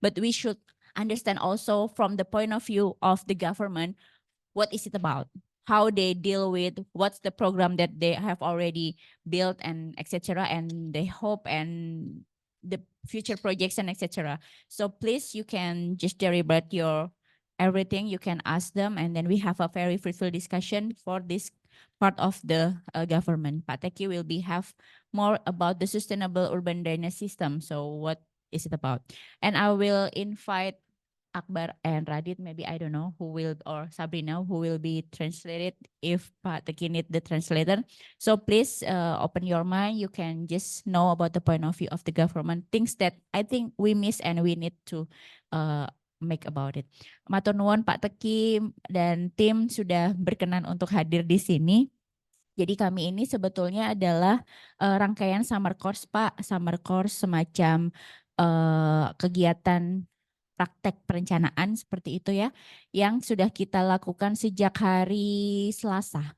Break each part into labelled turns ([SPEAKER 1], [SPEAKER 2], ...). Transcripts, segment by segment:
[SPEAKER 1] but we should understand also from the point of view of the government, what is it about? How they deal with what's the program that they have already built and etc. and they hope and the future projection etc. So please, you can just deliberate your everything. You can ask them, and then we have a very fruitful discussion for this part of the government. Pak Teki will be have more about the sustainable urban drainage system. So what is it about? And I will invite Akbar and Radit, maybe I don't know who will, or Sabrina who will be translated if Pak Teki need the translator. So please open your mind. You can just know about the point of view of the government, things that I think we miss and we need to make about it. Matur nuwun Pak Teki dan tim sudah berkenan untuk hadir di sini. Jadi kami ini sebetulnya adalah rangkaian summer course Pak, summer course semacam kegiatan praktek perencanaan seperti itu ya, yang sudah kita lakukan sejak hari Selasa.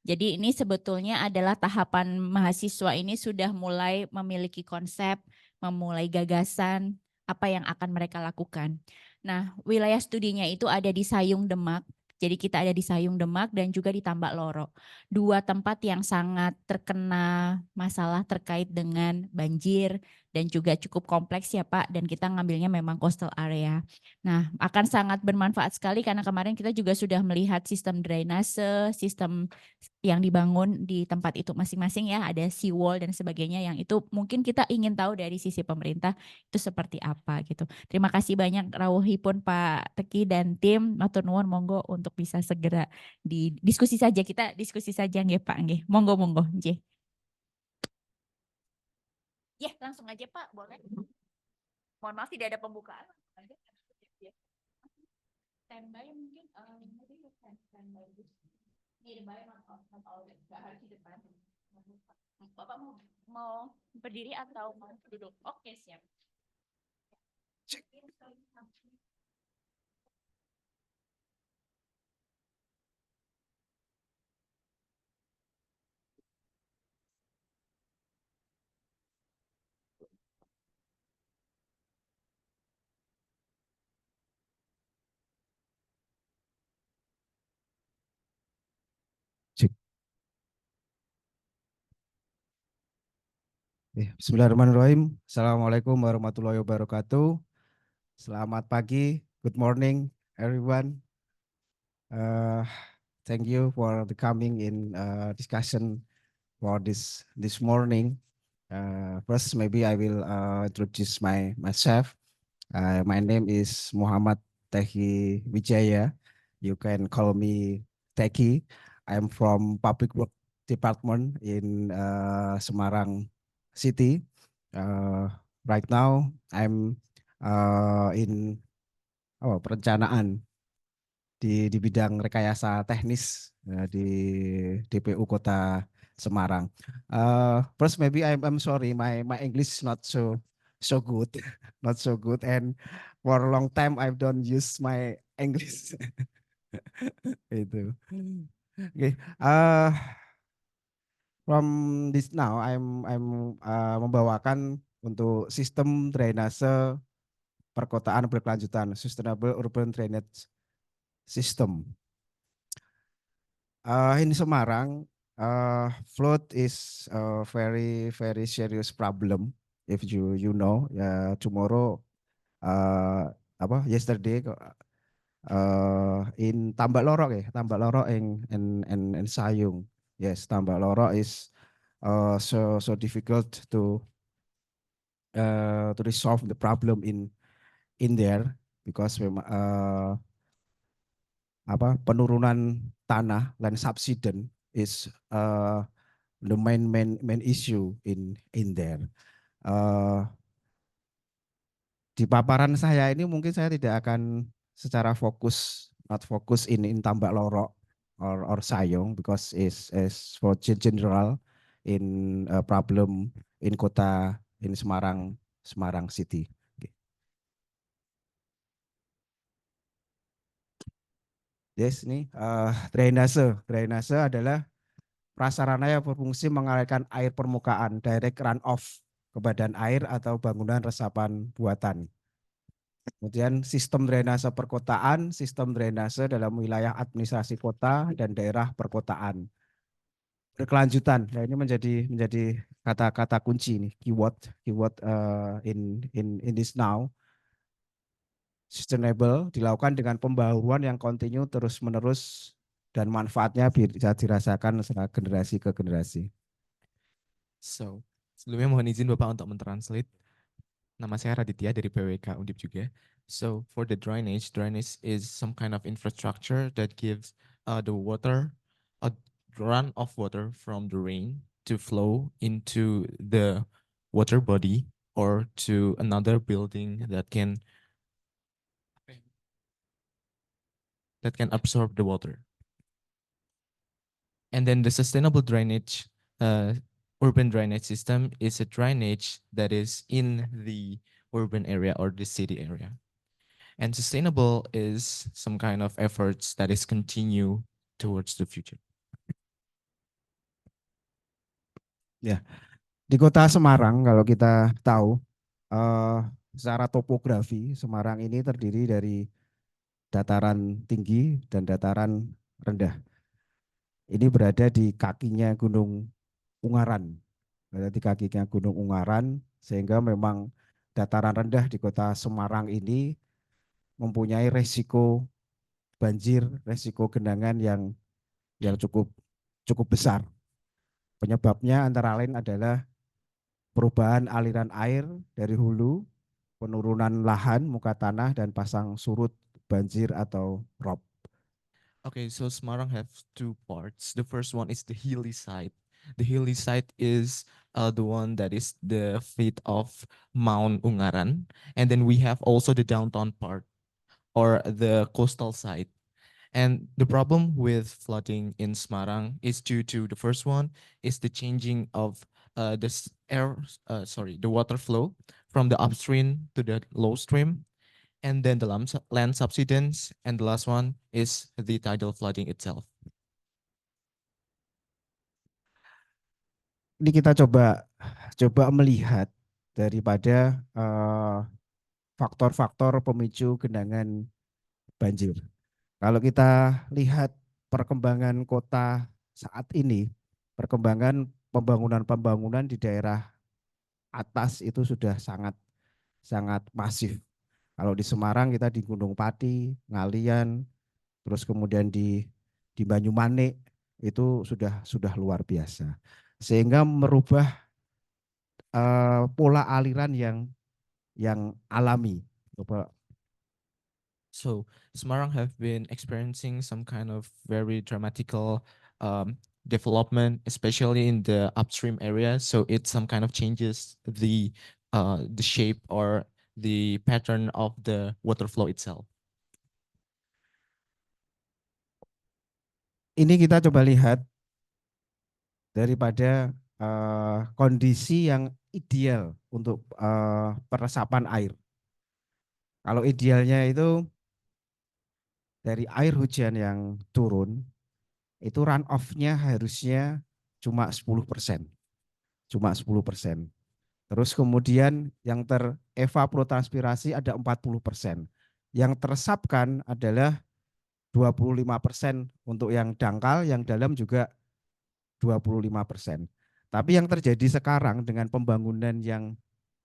[SPEAKER 1] Jadi ini sebetulnya adalah tahapan mahasiswa ini sudah mulai memiliki konsep, memulai gagasan, apa yang akan mereka lakukan. Nah, wilayah studinya itu ada di Sayung Demak. Jadi kita ada di Sayung Demak dan juga di Tambak Loro. Dua tempat yang sangat terkena masalah terkait dengan banjir dan juga cukup kompleks ya Pak. Dan kita ngambilnya memang coastal area. Nah, akan sangat bermanfaat sekali karena kemarin kita juga sudah melihat sistem drainase, sistem yang dibangun di tempat itu masing-masing ya, ada seawall dan sebagainya yang itu mungkin kita ingin tahu dari sisi pemerintah itu seperti apa gitu. Terima kasih banyak rawuhipun Pak Teki dan tim, matur nuwun, monggo untuk bisa segera diskusi saja, kita diskusi saja nggih Pak nggih. Monggo nggih. Ya, langsung aja Pak, boleh. Mohon maaf tidak ada pembukaan. Standby mungkin standby. Bapak mau berdiri atau mau duduk? Oke, siap.
[SPEAKER 2] Bismillahirrahmanirrahim. Assalamualaikum warahmatullahi wabarakatuh. Selamat pagi, good morning, everyone. Thank you for the coming in discussion for this morning. First, maybe I will introduce myself. My name is Muhammad Teki Wijaya. You can call me Teki. I'm from Public Work Department in Semarang City. Right now, I'm in perencanaan di bidang rekayasa teknis di DPU Kota Semarang. First, maybe I'm sorry, my English is not so good, not so good, and for a long time I don't use my English. Itu. Okay. From this now, I'm membawakan untuk sistem drainase perkotaan berkelanjutan, Sustainable Urban Drainage System. In Semarang, flood is a very serious problem. If you know, tomorrow, yesterday, in Tambak Loro and Sayung. Yes, Tambak Loro is so difficult to resolve the problem in there because penurunan tanah, land subsidence is the main issue in there. Di paparan saya ini mungkin saya tidak akan secara not fokus in Tambak Loro or Sayung because is for general in problem in kota in Semarang City. Okay. Yes, ini drainase adalah prasarana yang berfungsi mengalirkan air permukaan direct runoff ke badan air atau bangunan resapan buatan. Kemudian sistem drainase perkotaan, sistem drainase dalam wilayah administrasi kota dan daerah perkotaan. Berkelanjutan. Nah, ini menjadi kata-kata kunci nih, keyword in this now. Sustainable dilakukan dengan pembaharuan yang kontinu terus-menerus dan manfaatnya bisa dirasakan secara generasi ke generasi.
[SPEAKER 3] So, sebelumnya mohon izin Bapak untuk mentranslate. Nama saya Raditya dari PWK Undip juga. So, for the drainage, drainage is some kind of infrastructure that gives the water, a run of water from the rain to flow into the water body or to another building that can absorb the water. And then the sustainable drainage, urban drainage system is a drainage that is in the urban area or the city area. And sustainable is some kind of efforts that is continue towards the future.
[SPEAKER 2] Ya, di kota Semarang kalau kita tahu secara topografi Semarang ini terdiri dari dataran tinggi dan dataran rendah. Ini berada di kakinya Gunung Ungaran, berada di kakinya Gunung Ungaran, sehingga memang dataran rendah di kota Semarang ini mempunyai resiko banjir, resiko genangan yang cukup besar. Penyebabnya antara lain adalah perubahan aliran air dari hulu, penurunan lahan, muka tanah, dan pasang surut banjir atau rob.
[SPEAKER 3] Okay, so Semarang have two parts. The first one is the hilly side. The hilly side is the one that is the feet of Mount Ungaran. And then we have also the downtown part or the coastal side. And the problem with flooding in Semarang is due to the first one is the changing of the water flow from the upstream to the low stream, and then the land subsidence, and the last one is the tidal flooding itself.
[SPEAKER 2] Ini kita coba melihat daripada faktor-faktor pemicu genangan banjir. Kalau kita lihat perkembangan kota saat ini, perkembangan pembangunan di daerah atas itu sudah sangat masif. Kalau di Semarang kita di Gunung Pati, Ngalian, terus kemudian di Banyumanik itu sudah luar biasa. Sehingga merubah pola aliran yang alami.
[SPEAKER 3] So Semarang have been experiencing some kind of very dramatical development, especially in the upstream area. So it's some kind of changes the shape or the pattern of the water flow itself.
[SPEAKER 2] Ini kita coba lihat daripada kondisi yang ideal untuk peresapan air. Kalau idealnya itu dari air hujan yang turun, itu run off-nya harusnya cuma 10%. Cuma 10%. Terus kemudian yang terevapotranspirasi ada 40%. Yang teresapkan adalah 25% untuk yang dangkal, yang dalam juga 25%. Tapi yang terjadi sekarang dengan pembangunan yang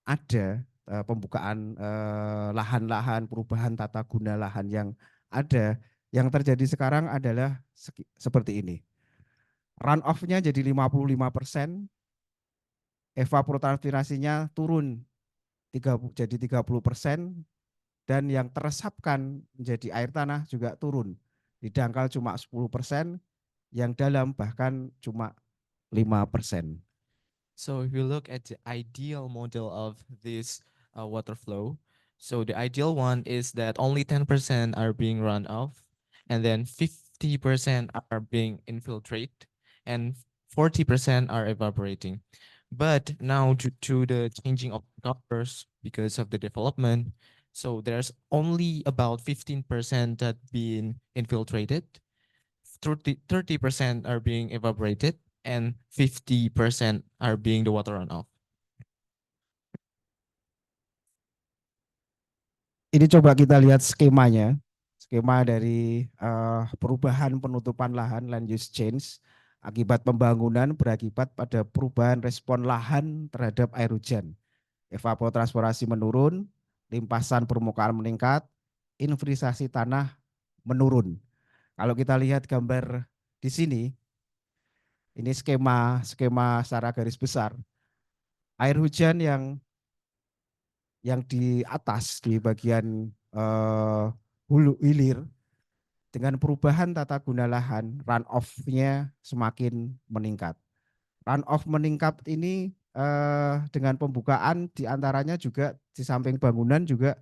[SPEAKER 2] ada, pembukaan lahan-lahan, perubahan tata guna lahan yang ada, yang terjadi sekarang adalah seperti ini. Run off-nya jadi 55%, evapotranspirasinya turun jadi 30%, dan yang teresapkan menjadi air tanah juga turun. Di dangkal cuma 10%, yang dalam bahkan cuma 5%.
[SPEAKER 3] So if you look at the ideal model of this water flow, so the ideal one is that only 10% are being run off, and then 50% are being infiltrated, and 40% are evaporating. But now due to the changing of covers because of the development, so there's only about 15% that being infiltrated, 30% are being evaporated, and 50% are being the water runoff.
[SPEAKER 2] Ini coba kita lihat skemanya, skema dari perubahan penutupan lahan, land use change, akibat pembangunan berakibat pada perubahan respon lahan terhadap air hujan. Evapotranspirasi menurun, limpasan permukaan meningkat, infiltrasi tanah menurun. Kalau kita lihat gambar di sini, ini skema secara garis besar. Air hujan yang di atas di bagian hulu hilir dengan perubahan tata guna lahan, runoff-nya semakin meningkat. Runoff meningkat ini dengan pembukaan diantaranya juga di samping bangunan juga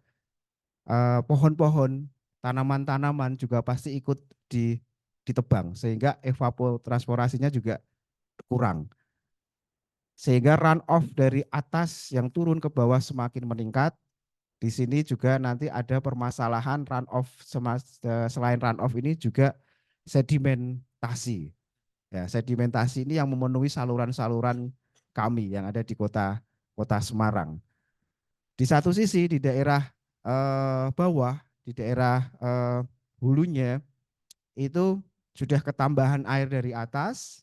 [SPEAKER 2] pohon-pohon, tanaman-tanaman juga pasti ikut ditebang sehingga evapotranspirasinya juga kurang. Sehingga runoff dari atas yang turun ke bawah semakin meningkat. Di sini juga nanti ada permasalahan runoff, selain runoff ini juga sedimentasi. Ya, sedimentasi ini yang memenuhi saluran-saluran kami yang ada di kota Semarang. Di satu sisi di daerah bawah, di daerah hulunya itu sudah ketambahan air dari atas,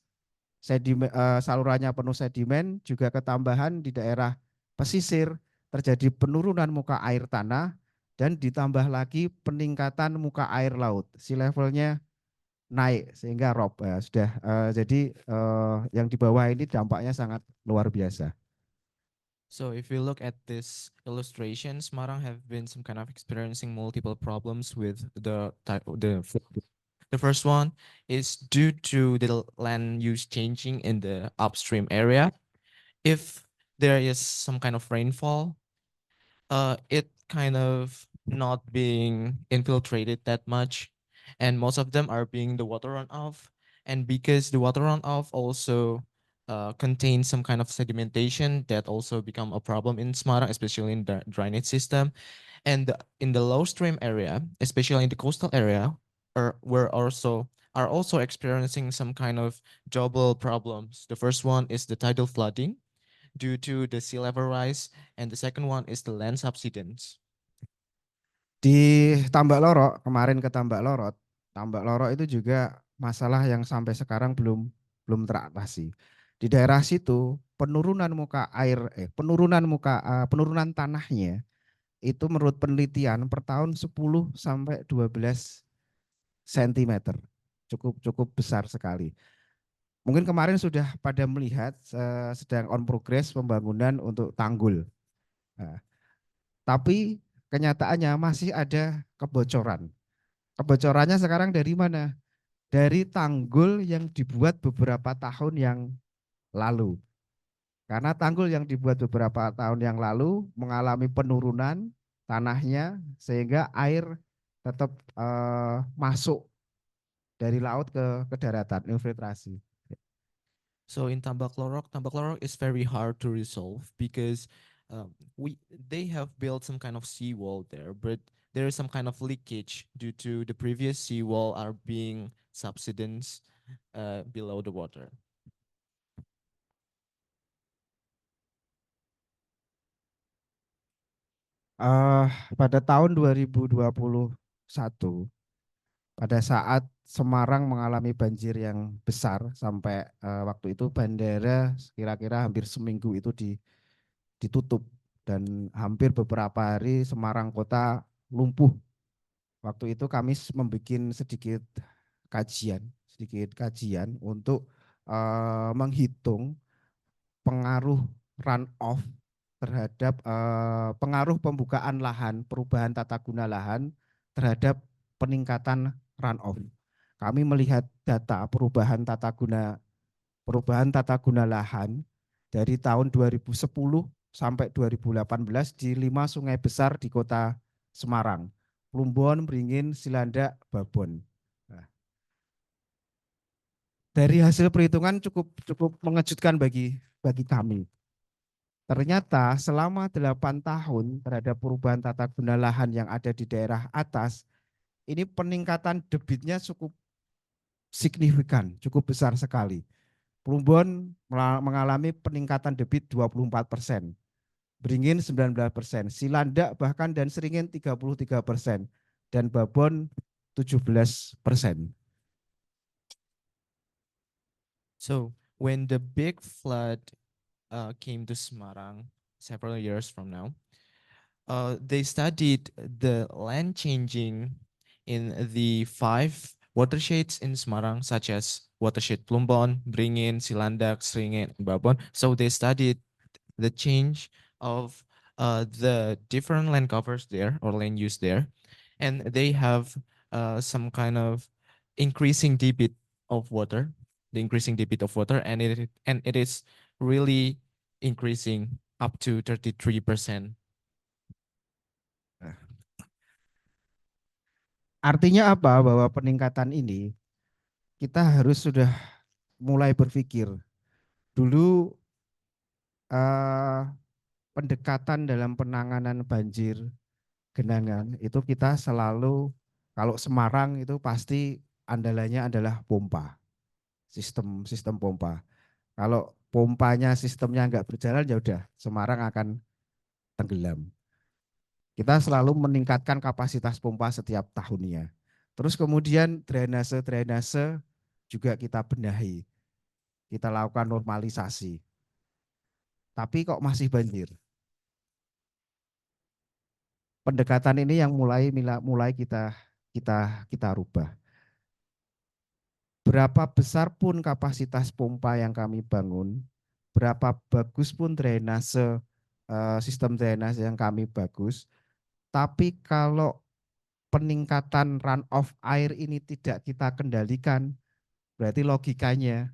[SPEAKER 2] salurannya penuh sedimen, juga ketambahan di daerah pesisir terjadi penurunan muka air tanah dan ditambah lagi peningkatan muka air laut. Sea levelnya naik sehingga rob sudah jadi yang di bawah ini dampaknya sangat luar biasa.
[SPEAKER 3] So if we look at this illustration, Semarang have been some kind of experiencing multiple problems with the first one is due to the land use changing in the upstream area. If there is some kind of rainfall, it kind of not being infiltrated that much, and most of them are being the water runoff. And because the water runoff also contains some kind of sedimentation that also become a problem in Semarang, especially in the drainage system. And in the low stream area, especially in the coastal area, are also experiencing some kind of double problems. The first one is the tidal flooding due to the sea level rise, and the second one is the land subsidence.
[SPEAKER 2] Di Tambak Lorok, kemarin ke Tambak Lorok itu juga masalah yang sampai sekarang belum teratasi. Di daerah situ penurunan penurunan tanahnya itu menurut penelitian per tahun 10 sampai 12 cm. Cukup besar sekali. Mungkin kemarin sudah pada melihat sedang on progress pembangunan untuk tanggul. Nah, tapi kenyataannya masih ada kebocoran. Kebocorannya sekarang dari mana? Dari tanggul yang dibuat beberapa tahun yang lalu. Karena tanggul yang dibuat beberapa tahun yang lalu mengalami penurunan tanahnya sehingga air tetap masuk dari laut ke daratan, infiltrasi.
[SPEAKER 3] So in Tambak Lorok is very hard to resolve because they have built some kind of seawall there, but there is some kind of leakage due to the previous seawall are being subsidence below the water.
[SPEAKER 2] Pada tahun 2021, pada saat Semarang mengalami banjir yang besar sampai waktu itu bandara kira-kira hampir seminggu itu ditutup dan hampir beberapa hari Semarang kota lumpuh. Waktu itu kami membuat sedikit kajian untuk menghitung pengaruh runoff terhadap pengaruh pembukaan lahan, perubahan tata guna lahan terhadap peningkatan runoff. Kami melihat data perubahan tata guna lahan dari tahun 2010 sampai 2018 di 5 sungai besar di kota Semarang. Plumbon, Beringin, Cilandak, Babon. Nah, dari hasil perhitungan cukup mengejutkan bagi kami. Ternyata selama 8 tahun terhadap perubahan tata guna lahan yang ada di daerah atas, ini peningkatan debitnya cukup signifikan, cukup besar sekali. Plumbon mengalami peningkatan debit 24%. Beringin 19%, Cilandak bahkan dan Seringin 33%, dan Babon 17%.
[SPEAKER 3] So when the big flood came to Semarang several years from now, they studied the land changing in the 5 watersheds in Semarang, such as watershed Plumbon, Beringin, Cilandak, Seringin, and Babon. So they studied the change of the different land covers there or land use there, and they have some kind of increasing debit of water, the increasing debit of water, and it is really increasing up to 33%.
[SPEAKER 2] Artinya apa? Bahwa peningkatan ini kita harus sudah mulai berpikir. Dulu pendekatan dalam penanganan banjir genangan itu kita selalu, kalau Semarang itu pasti andalannya adalah pompa, sistem pompa. Kalau pompanya sistemnya nggak berjalan, ya udah Semarang akan tenggelam. Kita selalu meningkatkan kapasitas pompa setiap tahunnya. Terus kemudian drainase juga kita benahi, kita lakukan normalisasi. Tapi kok masih banjir? Pendekatan ini yang mulai kita rubah. Berapa besar pun kapasitas pompa yang kami bangun, berapa bagus pun sistem drainase yang kami bagus, tapi kalau peningkatan run off air ini tidak kita kendalikan, berarti logikanya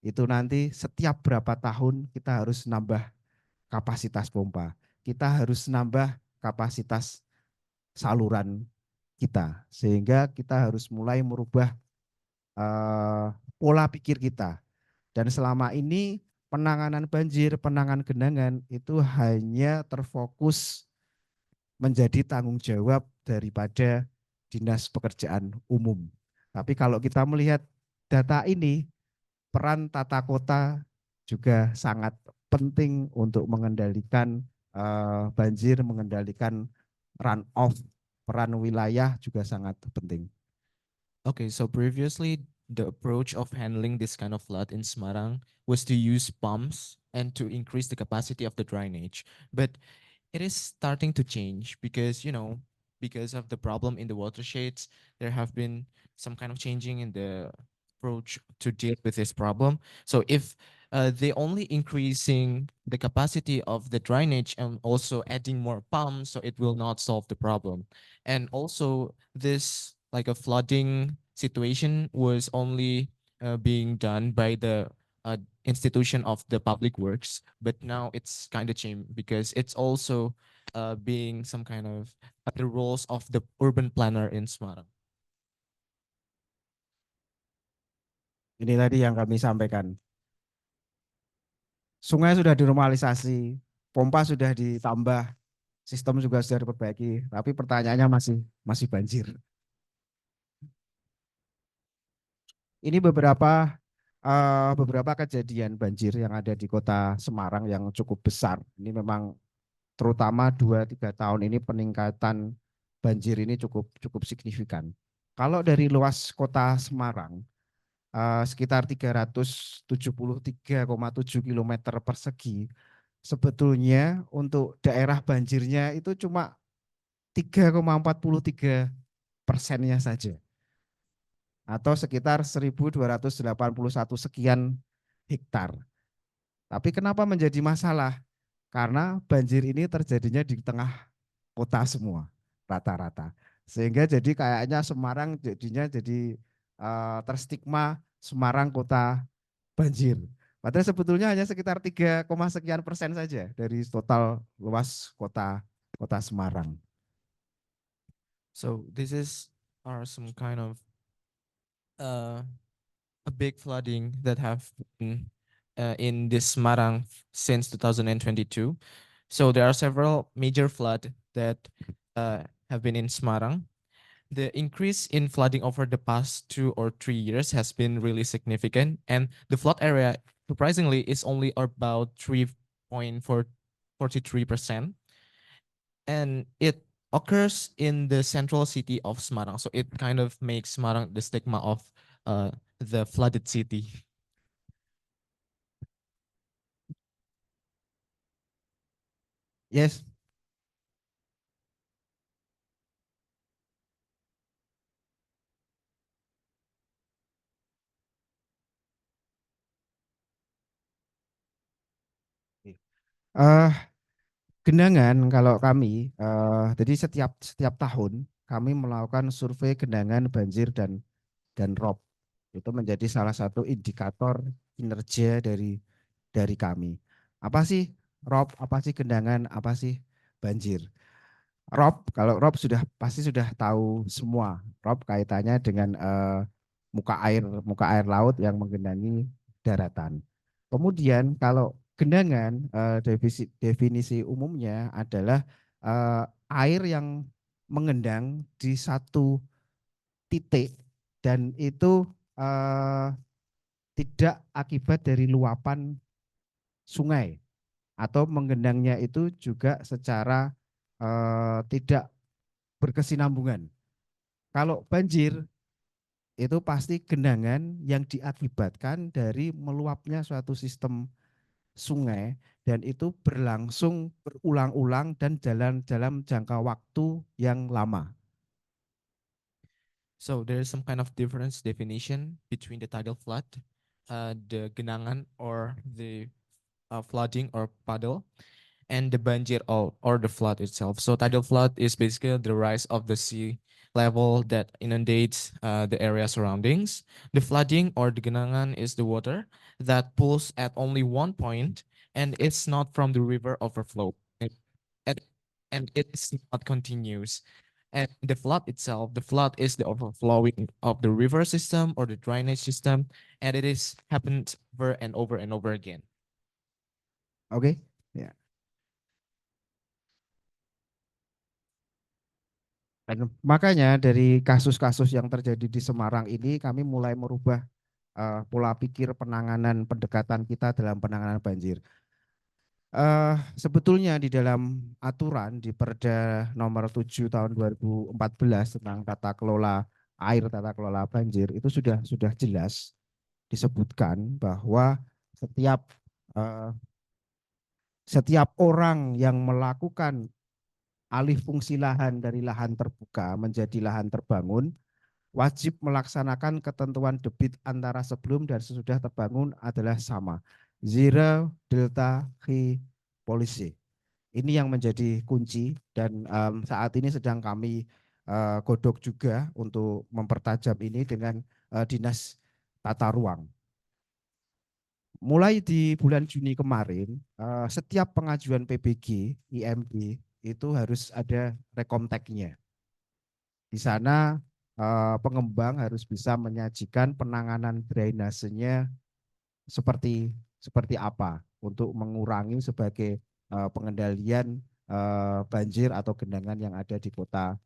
[SPEAKER 2] itu nanti setiap berapa tahun kita harus nambah kapasitas pompa, kita harus nambah kapasitas saluran kita, sehingga kita harus mulai merubah pola pikir kita. Dan selama ini penanganan banjir, penanganan genangan itu hanya terfokus menjadi tanggung jawab daripada Dinas Pekerjaan Umum. Tapi kalau kita melihat data ini, peran tata kota juga sangat penting untuk mengendalikan banjir, mengendalikan run off, peran wilayah juga sangat penting.
[SPEAKER 3] Okay, so previously the approach of handling this kind of flood in Semarang was to use pumps and to increase the capacity of the drainage. But it is starting to change because, because of the problem in the watersheds, there have been some kind of changing in the approach to deal with this problem. So if they only increasing the capacity of the drainage and also adding more pumps, so it will not solve the problem. And also this like a flooding situation was only being done by the institution of the public works, but now it's kind of changed because it's also being some kind of the roles of the urban planner in Semarang.
[SPEAKER 2] Ini tadi yang kami sampaikan. Sungai sudah dinormalisasi, pompa sudah ditambah, sistem juga sudah diperbaiki, tapi pertanyaannya masih banjir. Ini beberapa kejadian banjir yang ada di Kota Semarang yang cukup besar. Ini memang terutama 2-3 tahun ini peningkatan banjir ini cukup signifikan. Kalau dari luas Kota Semarang sekitar 373,7 km persegi, sebetulnya untuk daerah banjirnya itu cuma 3,43%-nya saja, atau sekitar 1.281 sekian hektar. Tapi kenapa menjadi masalah? Karena banjir ini terjadinya di tengah kota semua, rata-rata. Sehingga jadi kayaknya Semarang jadinya terstigma Semarang kota banjir. Padahal sebetulnya hanya sekitar 3, sekian persen saja dari total luas kota Semarang.
[SPEAKER 3] So this are some kind of a big flooding that have been in this Semarang since 2022. So there are several major flood that have been in Semarang. The increase in flooding over the past 2 or 3 years has been really significant, and the flood area surprisingly is only about 3.4 43%, and it occurs in the central city of Semarang. So it kind of makes Semarang the stigma of the flooded city.
[SPEAKER 2] Yes. Eh, Genangan kalau kami, jadi setiap tahun kami melakukan survei genangan, banjir dan rob. Itu menjadi salah satu indikator kinerja dari kami. Apa sih rob? Apa sih genangan? Apa sih banjir? Rob, kalau Rob pasti sudah tahu semua. Rob kaitannya dengan muka air laut yang menggenangi daratan. Kemudian kalau genangan, definisi umumnya adalah air yang mengendang di satu titik dan itu tidak akibat dari luapan sungai atau menggendangnya itu juga secara tidak berkesinambungan. Kalau banjir itu pasti genangan yang diakibatkan dari meluapnya suatu sistem sungai dan itu berlangsung berulang-ulang dan dalam jangka waktu yang lama.
[SPEAKER 3] So there is some kind of difference definition between the tidal flood, the genangan or the flooding or puddle, and the banjir or the flood itself. So tidal flood is basically the rise of the sea level that inundates the area surroundings. The flooding or the genangan is the water that pulls at only one point, and it's not from the river overflow. And, and it's not continuous. And the flood itself, the flood is the overflowing of the river system or the drainage system, and it is happened over and over and over again.
[SPEAKER 2] Oke, ya. Dan makanya dari kasus-kasus yang terjadi di Semarang ini kami mulai merubah pola pikir penanganan pendekatan kita dalam penanganan banjir. Sebetulnya di dalam aturan di Perda nomor 7 tahun 2014 tentang tata kelola air, tata kelola banjir itu sudah jelas disebutkan bahwa setiap setiap orang yang melakukan alih fungsi lahan dari lahan terbuka menjadi lahan terbangun wajib melaksanakan ketentuan debit antara sebelum dan sesudah terbangun adalah sama. Zero delta G policy. Ini yang menjadi kunci dan saat ini sedang kami godok juga untuk mempertajam ini dengan Dinas Tata Ruang. Mulai di bulan Juni kemarin, setiap pengajuan PBG, IMB itu harus ada rekomteknya. Di sana pengembang harus bisa menyajikan penanganan drainasenya seperti apa untuk mengurangi sebagai pengendalian banjir atau genangan yang ada di kota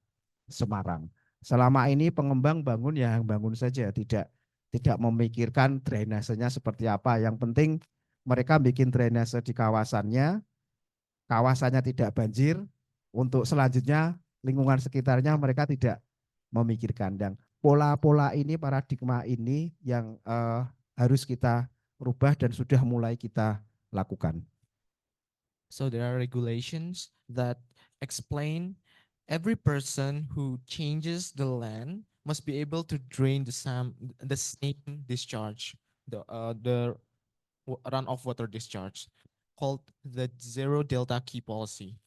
[SPEAKER 2] Semarang. Selama ini pengembang bangun ya bangun saja, tidak memikirkan drainasenya seperti apa. Yang penting mereka bikin drainase di kawasannya tidak banjir, untuk selanjutnya lingkungan sekitarnya mereka tidak memikirkan. Dan pola-pola ini, paradigma ini yang harus kita rubah dan sudah mulai kita lakukan.
[SPEAKER 3] So there are regulations that explain every person who changes the land must be able to drain the same discharge, the runoff water discharge, called the zero delta key policy.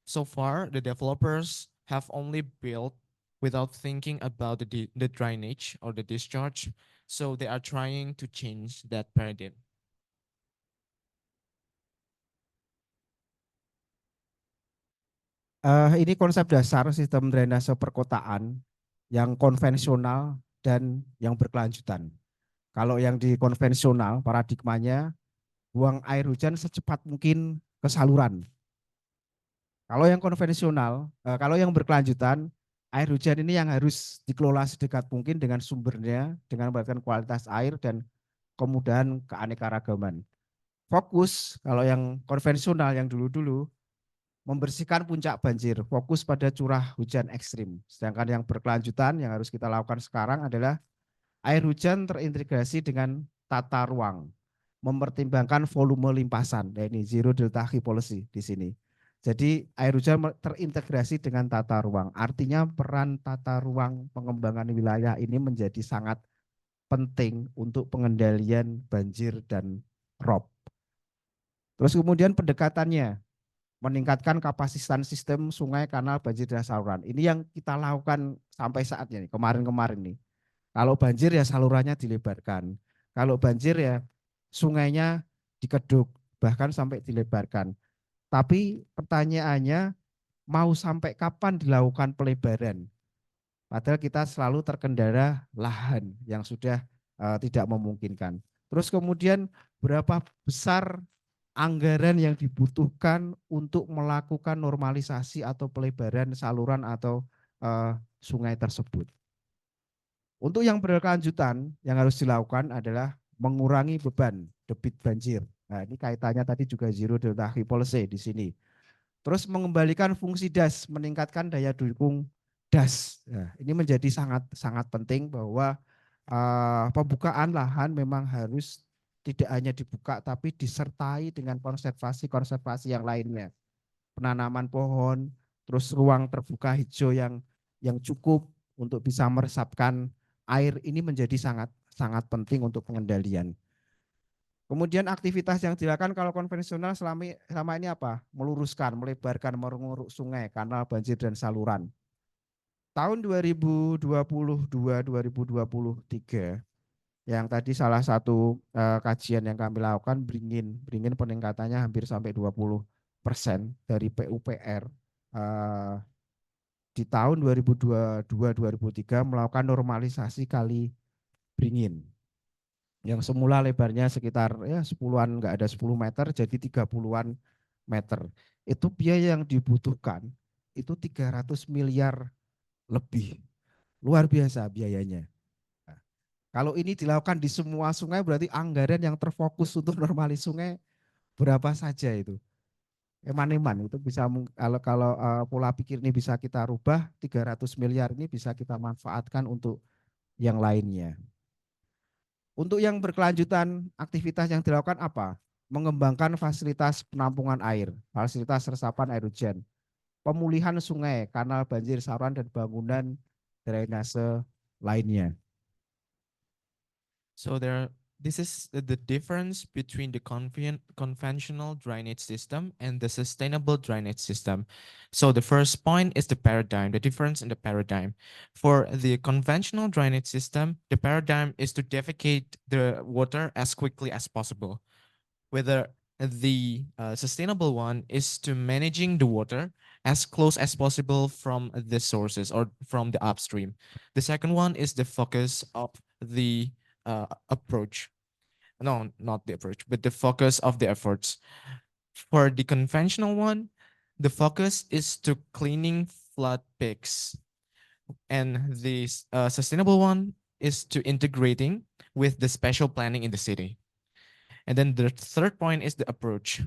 [SPEAKER 3] So far, the developers have only built without thinking about the drainage or the discharge. So they are trying to change that paradigm.
[SPEAKER 2] Ini konsep dasar sistem drainase perkotaan yang konvensional dan yang berkelanjutan. Kalau yang di konvensional paradigmanya buang air hujan secepat mungkin ke saluran. Kalau yang konvensional, kalau yang berkelanjutan, air hujan ini yang harus dikelola sedekat mungkin dengan sumbernya, dengan memperhatikan kualitas air dan kemudahan keanekaragaman. Fokus kalau yang konvensional yang dulu-dulu membersihkan puncak banjir, fokus pada curah hujan ekstrim. Sedangkan yang berkelanjutan yang harus kita lakukan sekarang adalah air hujan terintegrasi dengan tata ruang, mempertimbangkan volume limpasan. Nah, ini zero delta policy di sini. Jadi air hujan terintegrasi dengan tata ruang. Artinya peran tata ruang pengembangan wilayah ini menjadi sangat penting untuk pengendalian banjir dan rob. Terus kemudian pendekatannya, meningkatkan kapasitas sistem sungai, kanal, banjir, dan saluran. Ini yang kita lakukan sampai saatnya nih, kemarin-kemarin nih. Kalau banjir ya salurannya dilebarkan. Kalau banjir ya sungainya dikeduk, bahkan sampai dilebarkan. Tapi pertanyaannya, mau sampai kapan dilakukan pelebaran? Padahal kita selalu terkendala lahan yang sudah tidak memungkinkan. Terus kemudian berapa besar anggaran yang dibutuhkan untuk melakukan normalisasi atau pelebaran saluran atau sungai tersebut. Untuk yang berkelanjutan yang harus dilakukan adalah mengurangi beban debit banjir. Nah, ini kaitannya tadi juga zero delta policy di sini. Terus mengembalikan fungsi das, meningkatkan daya dukung das. Nah, ini menjadi sangat sangat penting bahwa pembukaan lahan memang harus tidak hanya dibuka tapi disertai dengan konservasi yang lainnya. Penanaman pohon, terus ruang terbuka hijau yang cukup untuk bisa meresapkan air ini menjadi sangat sangat penting untuk pengendalian. Kemudian aktivitas yang dilakukan kalau konvensional selama ini apa? Meluruskan, melebarkan, menguruk sungai, kanal, banjir, dan saluran. Tahun 2022-2023, yang tadi salah satu kajian yang kami lakukan, beringin peningkatannya hampir sampai 20% dari PUPR. Di tahun 2022-2023 melakukan normalisasi kali beringin yang semula lebarnya sekitar ya 10-an, enggak ada 10 meter jadi 30-an meter. Itu biaya yang dibutuhkan itu 300 miliar lebih. Luar biasa biayanya. Nah, kalau ini dilakukan di semua sungai berarti anggaran yang terfokus untuk normalis sungai berapa saja itu. Eman-eman itu bisa kalau pola pikir ini bisa kita rubah, 300 miliar ini bisa kita manfaatkan untuk yang lainnya. Untuk yang berkelanjutan, aktivitas yang dilakukan apa? Mengembangkan fasilitas penampungan air, fasilitas resapan air hujan, pemulihan sungai, kanal, banjir, saluran, dan bangunan drainase lainnya.
[SPEAKER 3] So this is the difference between the conventional drainage system and the sustainable drainage system. So the first point is the paradigm, the difference in the paradigm. For the conventional drainage system, the paradigm is to defecate the water as quickly as possible. Whether the sustainable one is to managing the water as close as possible from the sources or from the upstream. The second one is the focus of the approach. No, not the approach, but the focus of the efforts. For the conventional one, the focus is to cleaning flood peaks. And the sustainable one is to integrating with the spatial planning in the city. And then the third point is the approach.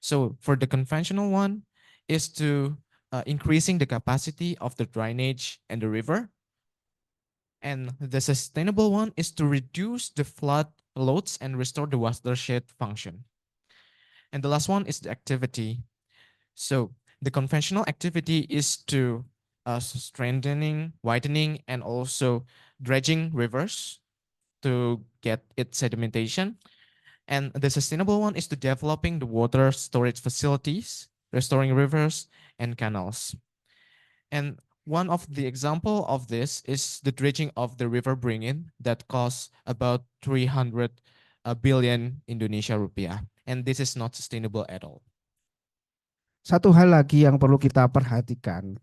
[SPEAKER 3] So for the conventional one is to increasing the capacity of the drainage and the river. And the sustainable one is to reduce the flood loads and restore the watershed function. And the last one is the activity. So the conventional activity is to strengthening, widening, and also dredging rivers to get its sedimentation. And the sustainable one is to developing the water storage facilities, restoring rivers and canals. And one of the example of this is the dredging of the river Beringin that costs about 300 billion Indonesia rupiah. And this is not sustainable at all.
[SPEAKER 2] Satu hal lagi yang perlu kita perhatikan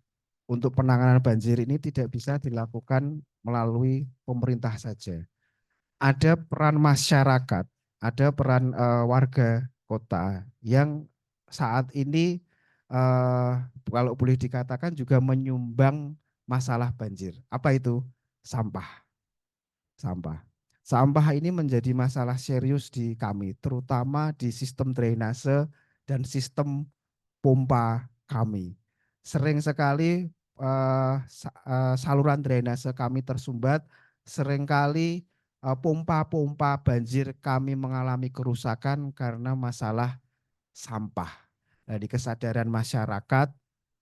[SPEAKER 2] untuk penanganan banjir ini tidak bisa dilakukan melalui pemerintah saja. Ada peran masyarakat, ada peran warga kota yang saat ini kalau boleh dikatakan juga menyumbang masalah banjir. Apa itu? Sampah. Sampah. Sampah ini menjadi masalah serius di kami, terutama di sistem drainase dan sistem pompa kami. Sering sekali saluran drainase kami tersumbat, seringkali pompa-pompa banjir kami mengalami kerusakan karena masalah sampah. Dari kesadaran masyarakat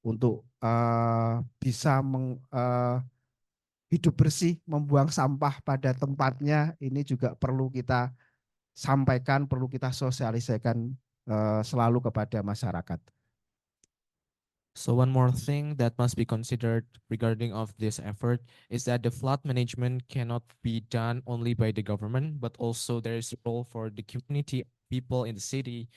[SPEAKER 2] untuk bisa hidup bersih, membuang sampah pada tempatnya, ini juga perlu kita sampaikan, perlu kita sosialisasikan selalu kepada masyarakat.
[SPEAKER 3] So one more thing that must be considered regarding of this effort is that the flood management cannot be done only by the government, but also there is a role for the community people in the city.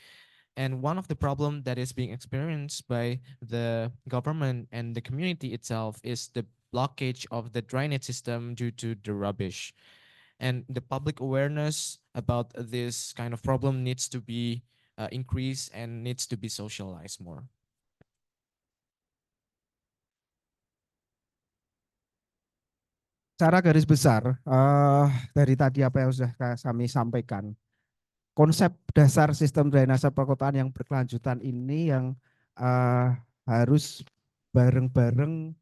[SPEAKER 3] And one of the problem that is being experienced by the government and the community itself is the blockage of the drainage system due to the rubbish. And the public awareness about this kind of problem needs to be increased and needs to be socialized more.
[SPEAKER 2] Secara garis besar, dari tadi apa yang sudah kami sampaikan, konsep dasar sistem drainase perkotaan yang berkelanjutan ini yang harus bareng-bareng,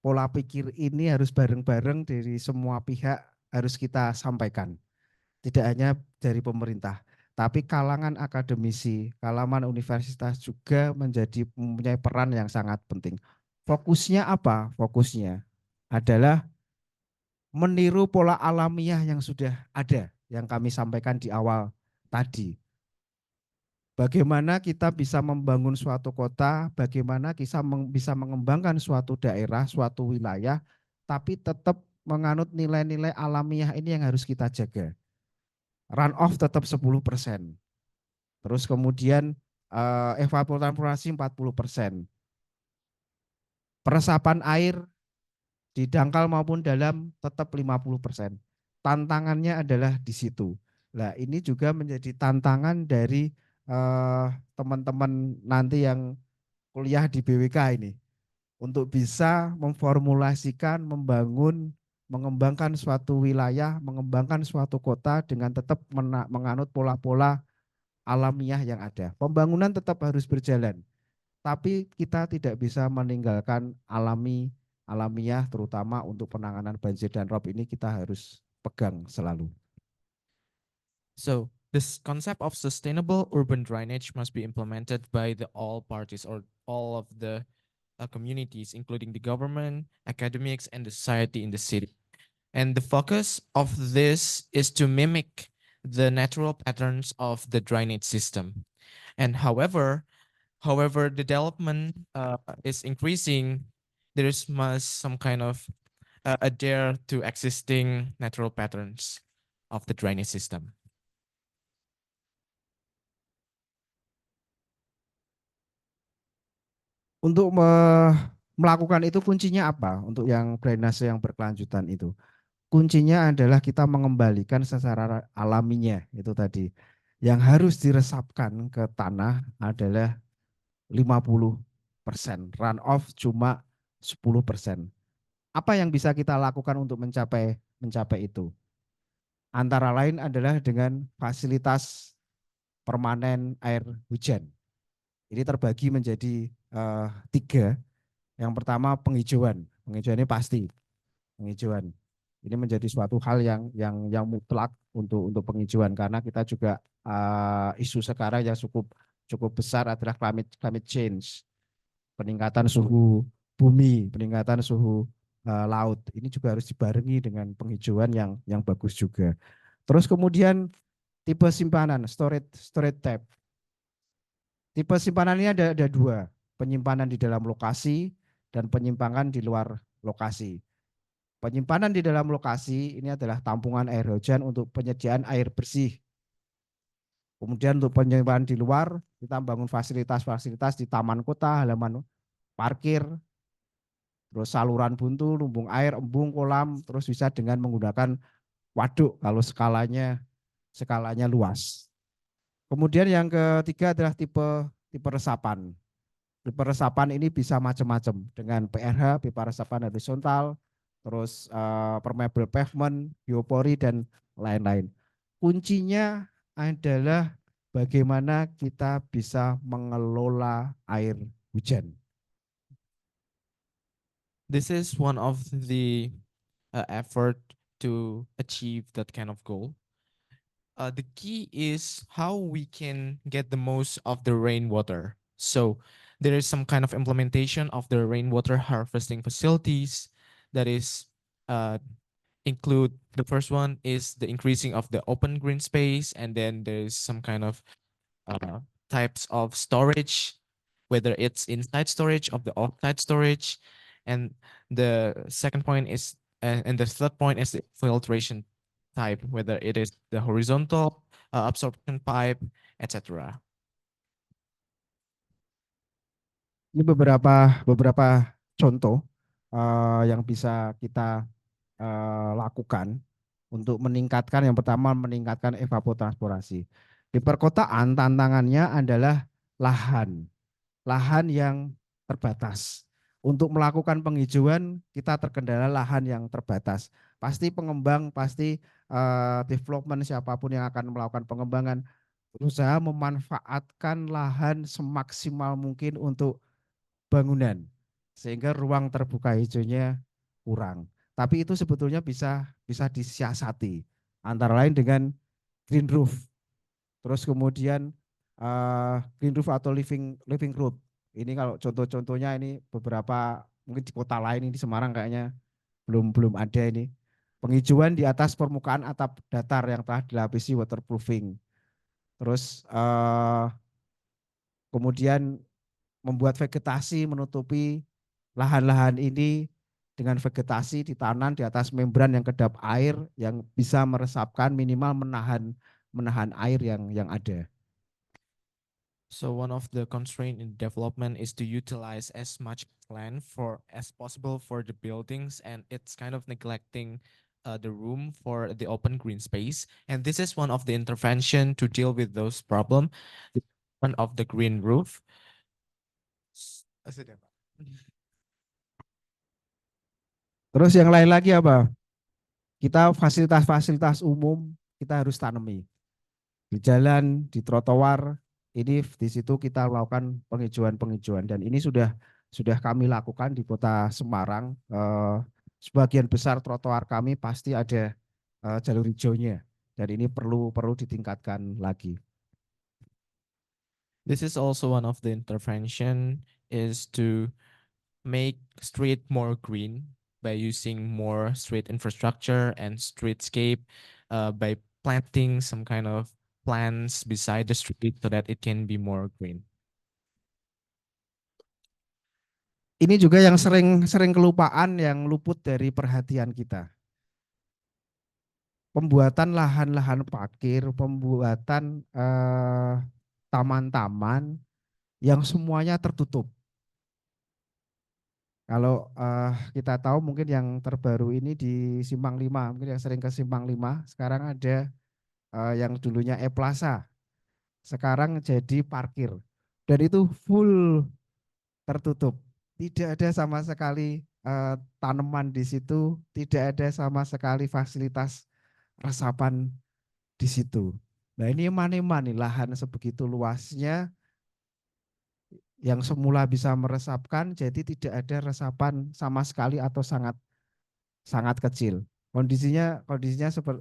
[SPEAKER 2] pola pikir ini harus bareng-bareng dari semua pihak harus kita sampaikan. Tidak hanya dari pemerintah, tapi kalangan akademisi, kalangan universitas juga mempunyai peran yang sangat penting. Fokusnya apa? Fokusnya adalah meniru pola alamiah yang sudah ada, yang kami sampaikan di awal tadi. Bagaimana kita bisa membangun suatu kota, bagaimana kita bisa mengembangkan suatu daerah, suatu wilayah, tapi tetap menganut nilai-nilai alamiah ini yang harus kita jaga. Runoff tetap 10%. Terus kemudian evaporasi 40%. Peresapan air di dangkal maupun dalam tetap 50%. Tantangannya adalah di situ. Nah, ini juga menjadi tantangan dari teman-teman nanti yang kuliah di BWK ini untuk bisa memformulasikan, membangun, mengembangkan suatu wilayah, mengembangkan suatu kota dengan tetap menganut pola-pola alamiah yang ada. Pembangunan tetap harus berjalan, tapi kita tidak bisa meninggalkan alamiah, terutama untuk penanganan banjir dan rob ini kita harus pegang selalu.
[SPEAKER 3] So this concept of sustainable urban drainage must be implemented by the all parties or all of the communities, including the government, academics, and the society in the city. And the focus of this is to mimic the natural patterns of the drainage system. And however the development is increasing, there is must some kind of adhere to existing natural patterns of the drainage system.
[SPEAKER 2] Untuk melakukan itu kuncinya apa? Untuk yang drainase yang berkelanjutan itu. Kuncinya adalah kita mengembalikan secara alaminya itu tadi. Yang harus diresapkan ke tanah adalah 50%. Runoff cuma 10%. Apa yang bisa kita lakukan untuk mencapai itu? Antara lain adalah dengan fasilitas permanen air hujan. Ini terbagi menjadi 3. Yang pertama penghijauan. Penghijauan ini pasti. Penghijauan. Ini menjadi suatu hal yang mutlak untuk penghijauan karena kita juga isu sekarang yang cukup besar adalah climate change. Peningkatan suhu bumi, peningkatan suhu laut. Ini juga harus dibarengi dengan penghijauan yang bagus juga. Terus kemudian tipe simpanan, storage tap. Tipe simpanan ini ada 2, penyimpanan di dalam lokasi dan penyimpanan di luar lokasi. Penyimpanan di dalam lokasi ini adalah tampungan air hujan untuk penyediaan air bersih. Kemudian untuk penyimpanan di luar, kita bangun fasilitas-fasilitas di taman kota, halaman parkir, terus saluran buntu, lumbung air, embung, kolam, terus bisa dengan menggunakan waduk kalau skalanya luas. Kemudian yang ketiga adalah tipe resapan. Tipe resapan ini bisa macam-macam dengan PRH, pipa resapan horizontal, terus permeable pavement, biopori dan lain-lain. Kuncinya adalah bagaimana kita bisa mengelola air hujan.
[SPEAKER 3] This is one of the effort to achieve that kind of goal. The key is how we can get the most of the rainwater. So there is some kind of implementation of the rainwater harvesting facilities that is uh, include the first one is the increasing of the open green space, and then there's some kind of uh, types of storage, whether it's inside storage or the outside storage. And the second point is, and the third point is the filtration type, whether it is the horizontal absorption pipe, etc.
[SPEAKER 2] Ini beberapa contoh yang bisa kita lakukan untuk meningkatkan, yang pertama meningkatkan evapotranspirasi. Di perkotaan tantangannya adalah lahan yang terbatas. Untuk melakukan penghijauan kita terkendala lahan yang terbatas. Pasti pengembang, pasti development siapapun yang akan melakukan pengembangan berusaha memanfaatkan lahan semaksimal mungkin untuk bangunan sehingga ruang terbuka hijaunya kurang. Tapi itu sebetulnya bisa disiasati antara lain dengan green roof. Terus kemudian green roof atau living roof. Ini kalau contoh-contohnya ini beberapa mungkin di kota lain, ini di Semarang kayaknya belum ada ini. Penghijauan di atas permukaan atap datar yang telah dilapisi waterproofing. Terus kemudian membuat vegetasi menutupi lahan-lahan ini dengan vegetasi ditanam di atas membran yang kedap air yang bisa meresapkan, minimal menahan air yang ada.
[SPEAKER 3] So one of the constraint in development is to utilize as much land as possible for the buildings, and it's kind of neglecting the room for the open green space. And this is one of the intervention to deal with those problem. One of the green roof.
[SPEAKER 2] Terus yang lain lagi apa? Kita fasilitas-fasilitas umum kita harus tanami. Di jalan, di trotoar, ini di situ kita melakukan penghijauan dan ini sudah kami lakukan di Kota Semarang. Sebagian besar trotoar kami pasti ada jalur hijaunya dan ini perlu ditingkatkan lagi.
[SPEAKER 3] This is also one of the intervention is to make street more green by using more street infrastructure and streetscape by planting some kind of plants beside the street so that it can be more green.
[SPEAKER 2] Ini juga yang sering kelupaan, yang luput dari perhatian kita. Pembuatan lahan-lahan parkir, pembuatan taman-taman yang semuanya tertutup. Kalau kita tahu mungkin yang terbaru ini di Simpang 5, mungkin yang sering ke Simpang 5, sekarang ada yang dulunya E-Plaza, sekarang jadi parkir. Dan itu full tertutup. Tidak ada sama sekali tanaman di situ, tidak ada sama sekali fasilitas resapan di situ. Nah ini mana nih lahan sebegitu luasnya yang semula bisa meresapkan jadi tidak ada resapan sama sekali atau sangat kecil. Kondisinya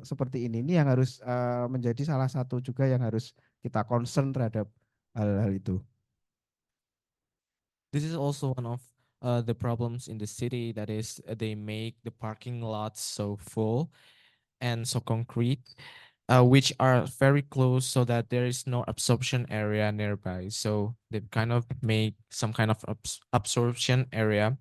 [SPEAKER 2] seperti ini. Ini yang harus menjadi salah satu juga yang harus kita concern terhadap hal-hal itu.
[SPEAKER 3] This is also one of the problems in the city, that is they make the parking lots so full and so concrete, which are very close so that there is no absorption area nearby. So they kind of make some kind of absorption area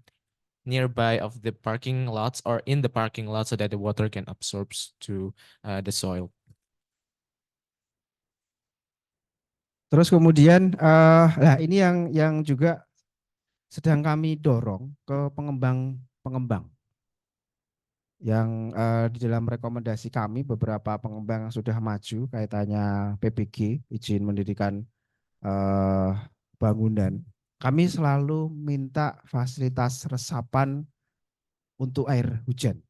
[SPEAKER 3] nearby of the parking lots or in the parking lot so that the water can absorb to the soil.
[SPEAKER 2] Terus kemudian ini yang juga sedang kami dorong ke pengembang yang di dalam rekomendasi kami beberapa pengembang yang sudah maju kaitannya PBG, izin mendirikan bangunan. Kami selalu minta fasilitas resapan untuk air hujan.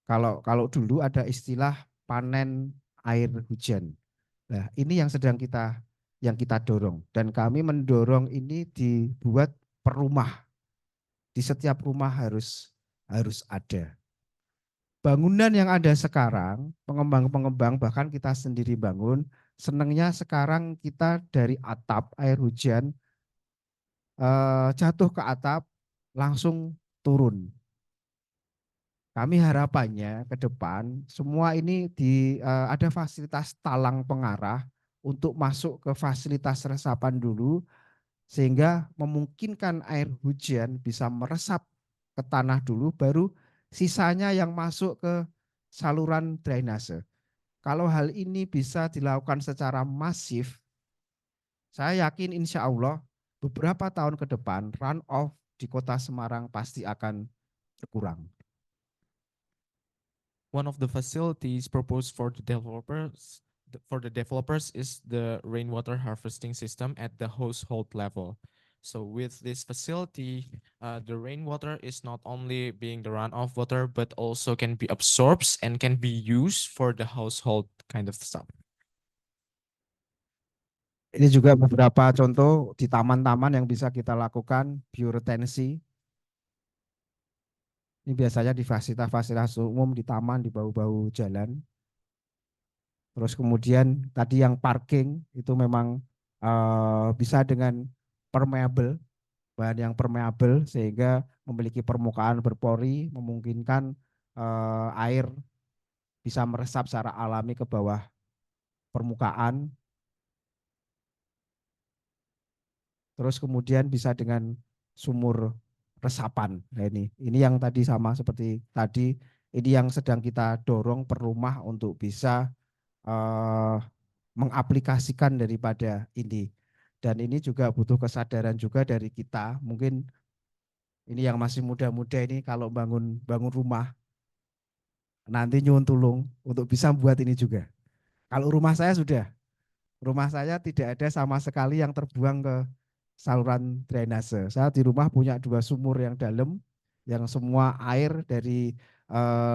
[SPEAKER 2] Kalau dulu ada istilah panen air hujan. Nah, ini yang sedang kita dorong dan kami mendorong ini dibuat per rumah. di setiap rumah harus ada. Bangunan yang ada sekarang, pengembang-pengembang bahkan kita sendiri bangun, senangnya sekarang kita dari atap air hujan jatuh ke atap langsung turun. Kami harapannya ke depan semua ini ada fasilitas talang pengarah untuk masuk ke fasilitas resapan dulu sehingga memungkinkan air hujan bisa meresap ke tanah dulu baru sisanya yang masuk ke saluran drainase. Kalau hal ini bisa dilakukan secara masif, saya yakin insya Allah beberapa tahun ke depan run off di kota Semarang pasti akan berkurang.
[SPEAKER 3] One of the facilities proposed for the developers is the rainwater harvesting system at the household level. So with this facility, the rainwater is not only being the runoff water, but also can be absorbed and can be used for the household kind of stuff.
[SPEAKER 2] Ini juga beberapa contoh di taman-taman yang bisa kita lakukan, bioretensi. Ini biasanya di fasilitas-fasilitas umum, di taman, di bahu-bahu jalan. Terus kemudian tadi yang parking itu memang bisa dengan permeable, bahan yang permeable sehingga memiliki permukaan berpori, memungkinkan air bisa meresap secara alami ke bawah permukaan. Terus kemudian bisa dengan sumur resapan. Nah ini yang tadi sama seperti tadi, ini yang sedang kita dorong per rumah untuk bisa mengaplikasikan daripada ini. Dan ini juga butuh kesadaran juga dari kita. Mungkin ini yang masih muda-muda ini kalau bangun rumah nanti nyuwun tulung untuk bisa buat ini juga. Kalau rumah saya tidak ada sama sekali yang terbuang ke saluran drainase. Saya di rumah punya 2 sumur yang dalam, yang semua air dari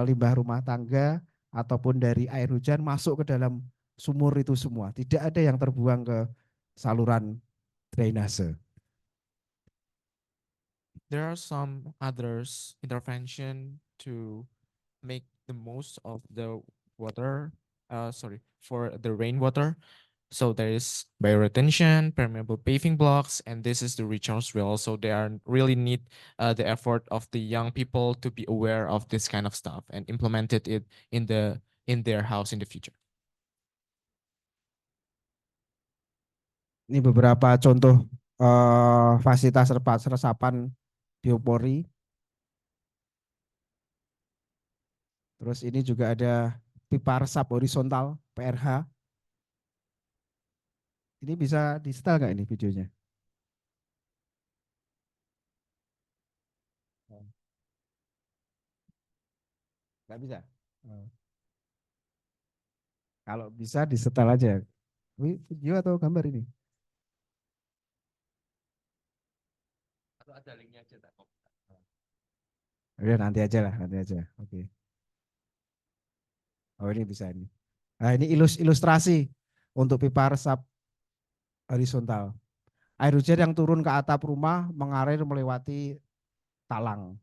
[SPEAKER 2] limbah rumah tangga ataupun dari air hujan masuk ke dalam sumur itu semua. Tidak ada yang terbuang ke saluran drainase.
[SPEAKER 3] There are some others intervention to make the most of the water, for the rainwater. So there is bioretention, permeable paving blocks, and this is the recharge well. So they are really need the effort of the young people to be aware of this kind of stuff and implemented it in their house in the future.
[SPEAKER 2] Ini beberapa contoh fasilitas resapan biopori. Terus ini juga ada pipa resap horizontal PRH. Ini bisa di setel nggak ini videonya? Nggak bisa. Kalau bisa di setel aja. Video atau gambar ini?
[SPEAKER 3] Atau ada linknya aja tak?
[SPEAKER 2] Udah nanti aja lah, nanti aja. Oke. Oh ini bisa ini. Nah ini ilustrasi untuk pipa resap horizontal. Air hujan yang turun ke atap rumah mengalir melewati talang.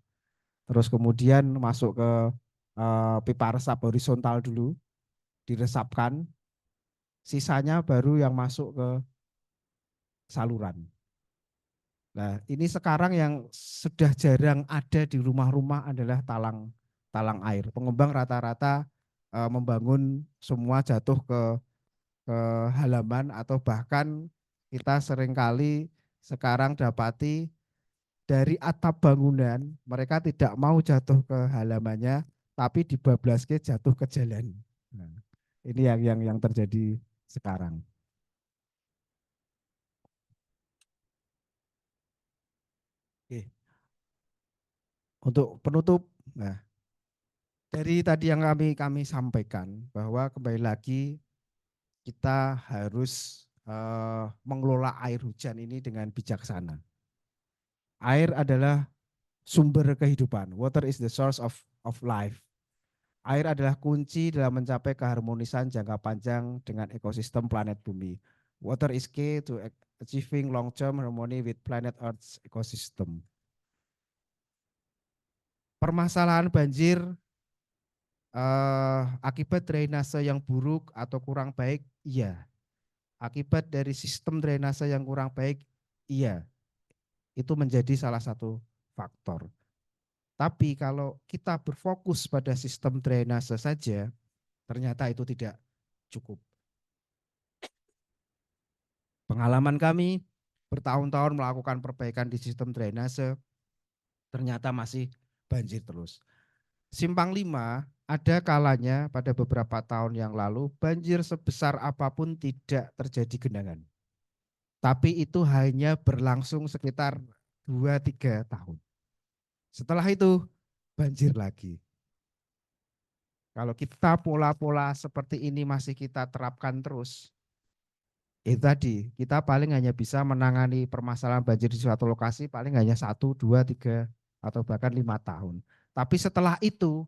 [SPEAKER 2] Terus kemudian masuk ke pipa resap horizontal dulu, diresapkan. Sisanya baru yang masuk ke saluran. Nah, ini sekarang yang sudah jarang ada di rumah-rumah adalah talang air. Pengembang rata-rata membangun semua jatuh ke halaman atau bahkan kita seringkali sekarang dapati dari atap bangunan mereka tidak mau jatuh ke halamannya tapi dibablaske jatuh ke jalan. Nah, ini yang terjadi sekarang. Oke. Untuk penutup, nah dari tadi yang kami sampaikan bahwa kembali lagi kita harus mengelola air hujan ini dengan bijaksana. Air adalah sumber kehidupan. Water is the source of life. Air adalah kunci dalam mencapai keharmonisan jangka panjang dengan ekosistem planet bumi. Water is key to achieving long-term harmony with planet Earth's ecosystem. permasalahan banjir akibat drainase yang buruk atau kurang baik, iya. Akibat dari sistem drainase yang kurang baik, iya. Itu menjadi salah satu faktor. Tapi kalau kita berfokus pada sistem drainase saja, ternyata itu tidak cukup. Pengalaman kami bertahun-tahun melakukan perbaikan di sistem drainase, ternyata masih banjir terus. Simpang 5 ada kalanya pada beberapa tahun yang lalu banjir sebesar apapun tidak terjadi genangan. Tapi itu hanya berlangsung sekitar 2-3 tahun. Setelah itu banjir lagi. Kalau kita pola-pola seperti ini masih kita terapkan terus, itu tadi kita paling hanya bisa menangani permasalahan banjir di suatu lokasi paling hanya 1, 2, 3 atau bahkan 5 tahun. Tapi setelah itu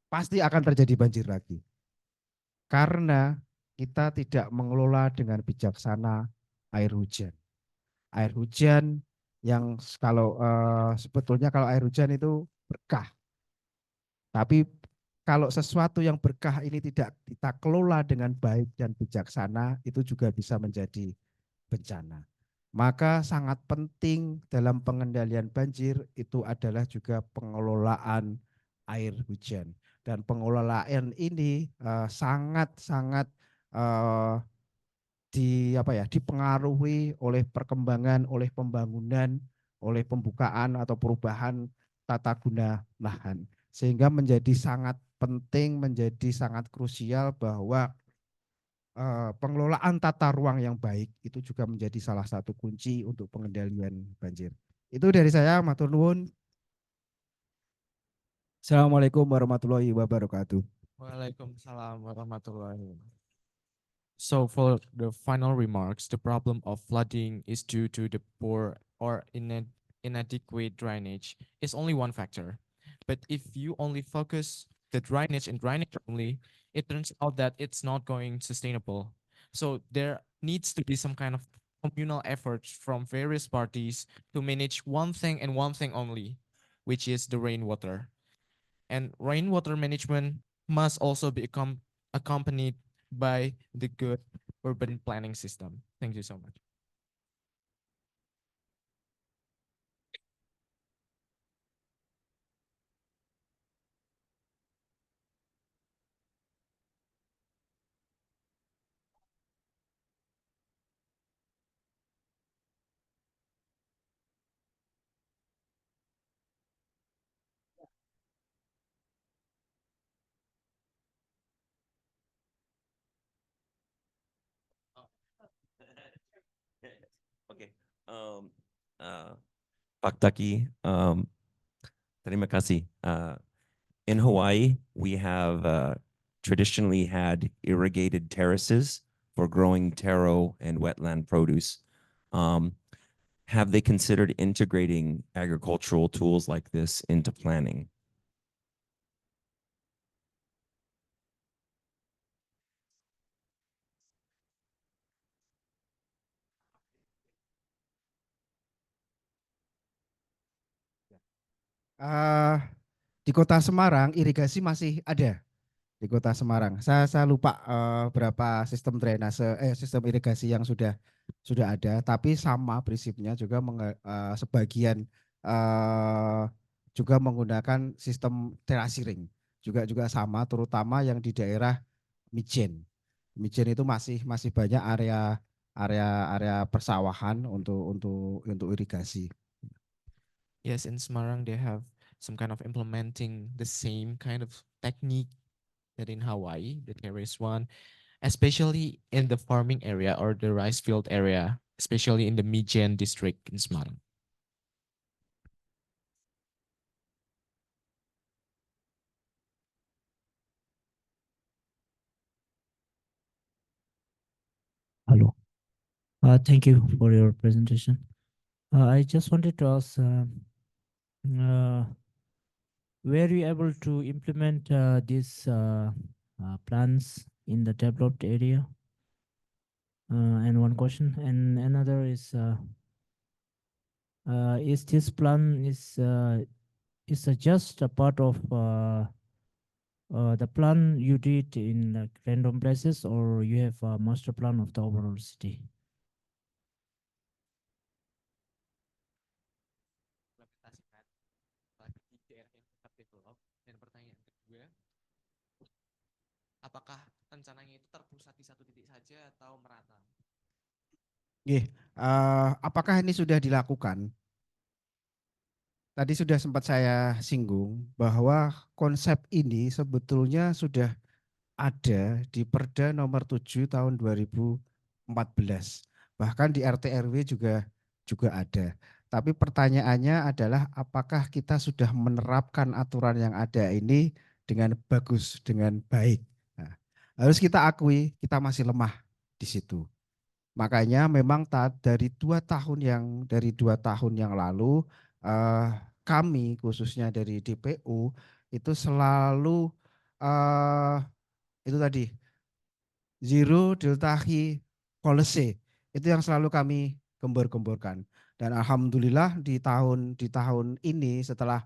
[SPEAKER 2] pasti akan terjadi banjir lagi. Karena kita tidak mengelola dengan bijaksana air hujan. Air hujan yang kalau sebetulnya kalau air hujan itu berkah. Tapi kalau sesuatu yang berkah ini tidak kita kelola dengan baik dan bijaksana, itu juga bisa menjadi bencana. Maka sangat penting dalam pengendalian banjir itu adalah juga pengelolaan air hujan. Dan pengelolaan ini sangat-sangat dipengaruhi oleh perkembangan, oleh pembangunan, oleh pembukaan atau perubahan tata guna lahan. Sehingga menjadi sangat penting, menjadi sangat krusial bahwa pengelolaan tata ruang yang baik itu juga menjadi salah satu kunci untuk pengendalian banjir. Itu dari saya, matur nuwun. Assalamualaikum warahmatullahi wabarakatuh.
[SPEAKER 3] Waalaikumsalam warahmatullahi wabarakatuh. So for the final remarks, the problem of flooding is due to the poor or inadequate drainage is only one factor. But if you only focus the drainage and drainage only, it turns out that it's not going sustainable. So there needs to be some kind of communal efforts from various parties to manage one thing and one thing only, which is the rainwater. And rainwater management must also be accompanied by the good urban planning system. Thank you so much.
[SPEAKER 4] Oke, Pak Taki, terima kasih. In Hawaii, we have traditionally had irrigated terraces for growing taro and wetland produce. Have they considered integrating agricultural tools like this into planning?
[SPEAKER 2] Di Kota Semarang irigasi masih ada di Kota Semarang. Saya lupa berapa sistem drainase sistem irigasi yang sudah ada, tapi sama prinsipnya juga sebagian eh, juga menggunakan sistem terasiring. Juga sama terutama yang di daerah Mijen. Mijen itu masih banyak area persawahan untuk irigasi.
[SPEAKER 3] Yes, in Semarang, they have some kind of implementing the same kind of technique that in Hawaii, the terrace one, especially in the farming area or the rice field area, especially in the Mijen district in Semarang.
[SPEAKER 5] Hello. Thank you for your presentation. I just wanted to ask, were you able to implement these plans in the developed area? And one question, and another is this plan is is just a part of the plan you did in like random places, or you have a master plan of the overall city?
[SPEAKER 3] Implementasikan bagi di daerah yang tetap develop. Dan pertanyaan kedua, apakah rencananya itu terpusat di satu titik saja atau merata?
[SPEAKER 2] Nggih, apakah ini sudah dilakukan? Tadi sudah sempat saya singgung bahwa konsep ini sebetulnya sudah ada di Perda nomor 7 tahun 2014. Bahkan di RT RW juga ada. Tapi pertanyaannya adalah apakah kita sudah menerapkan aturan yang ada ini dengan bagus, dengan baik. Nah, harus kita akui kita masih lemah di situ. Makanya memang dari 2 tahun yang lalu kami khususnya dari DPU itu selalu itu tadi zero deltahi policy itu yang selalu kami gembor-gemborkan. Dan alhamdulillah di tahun ini setelah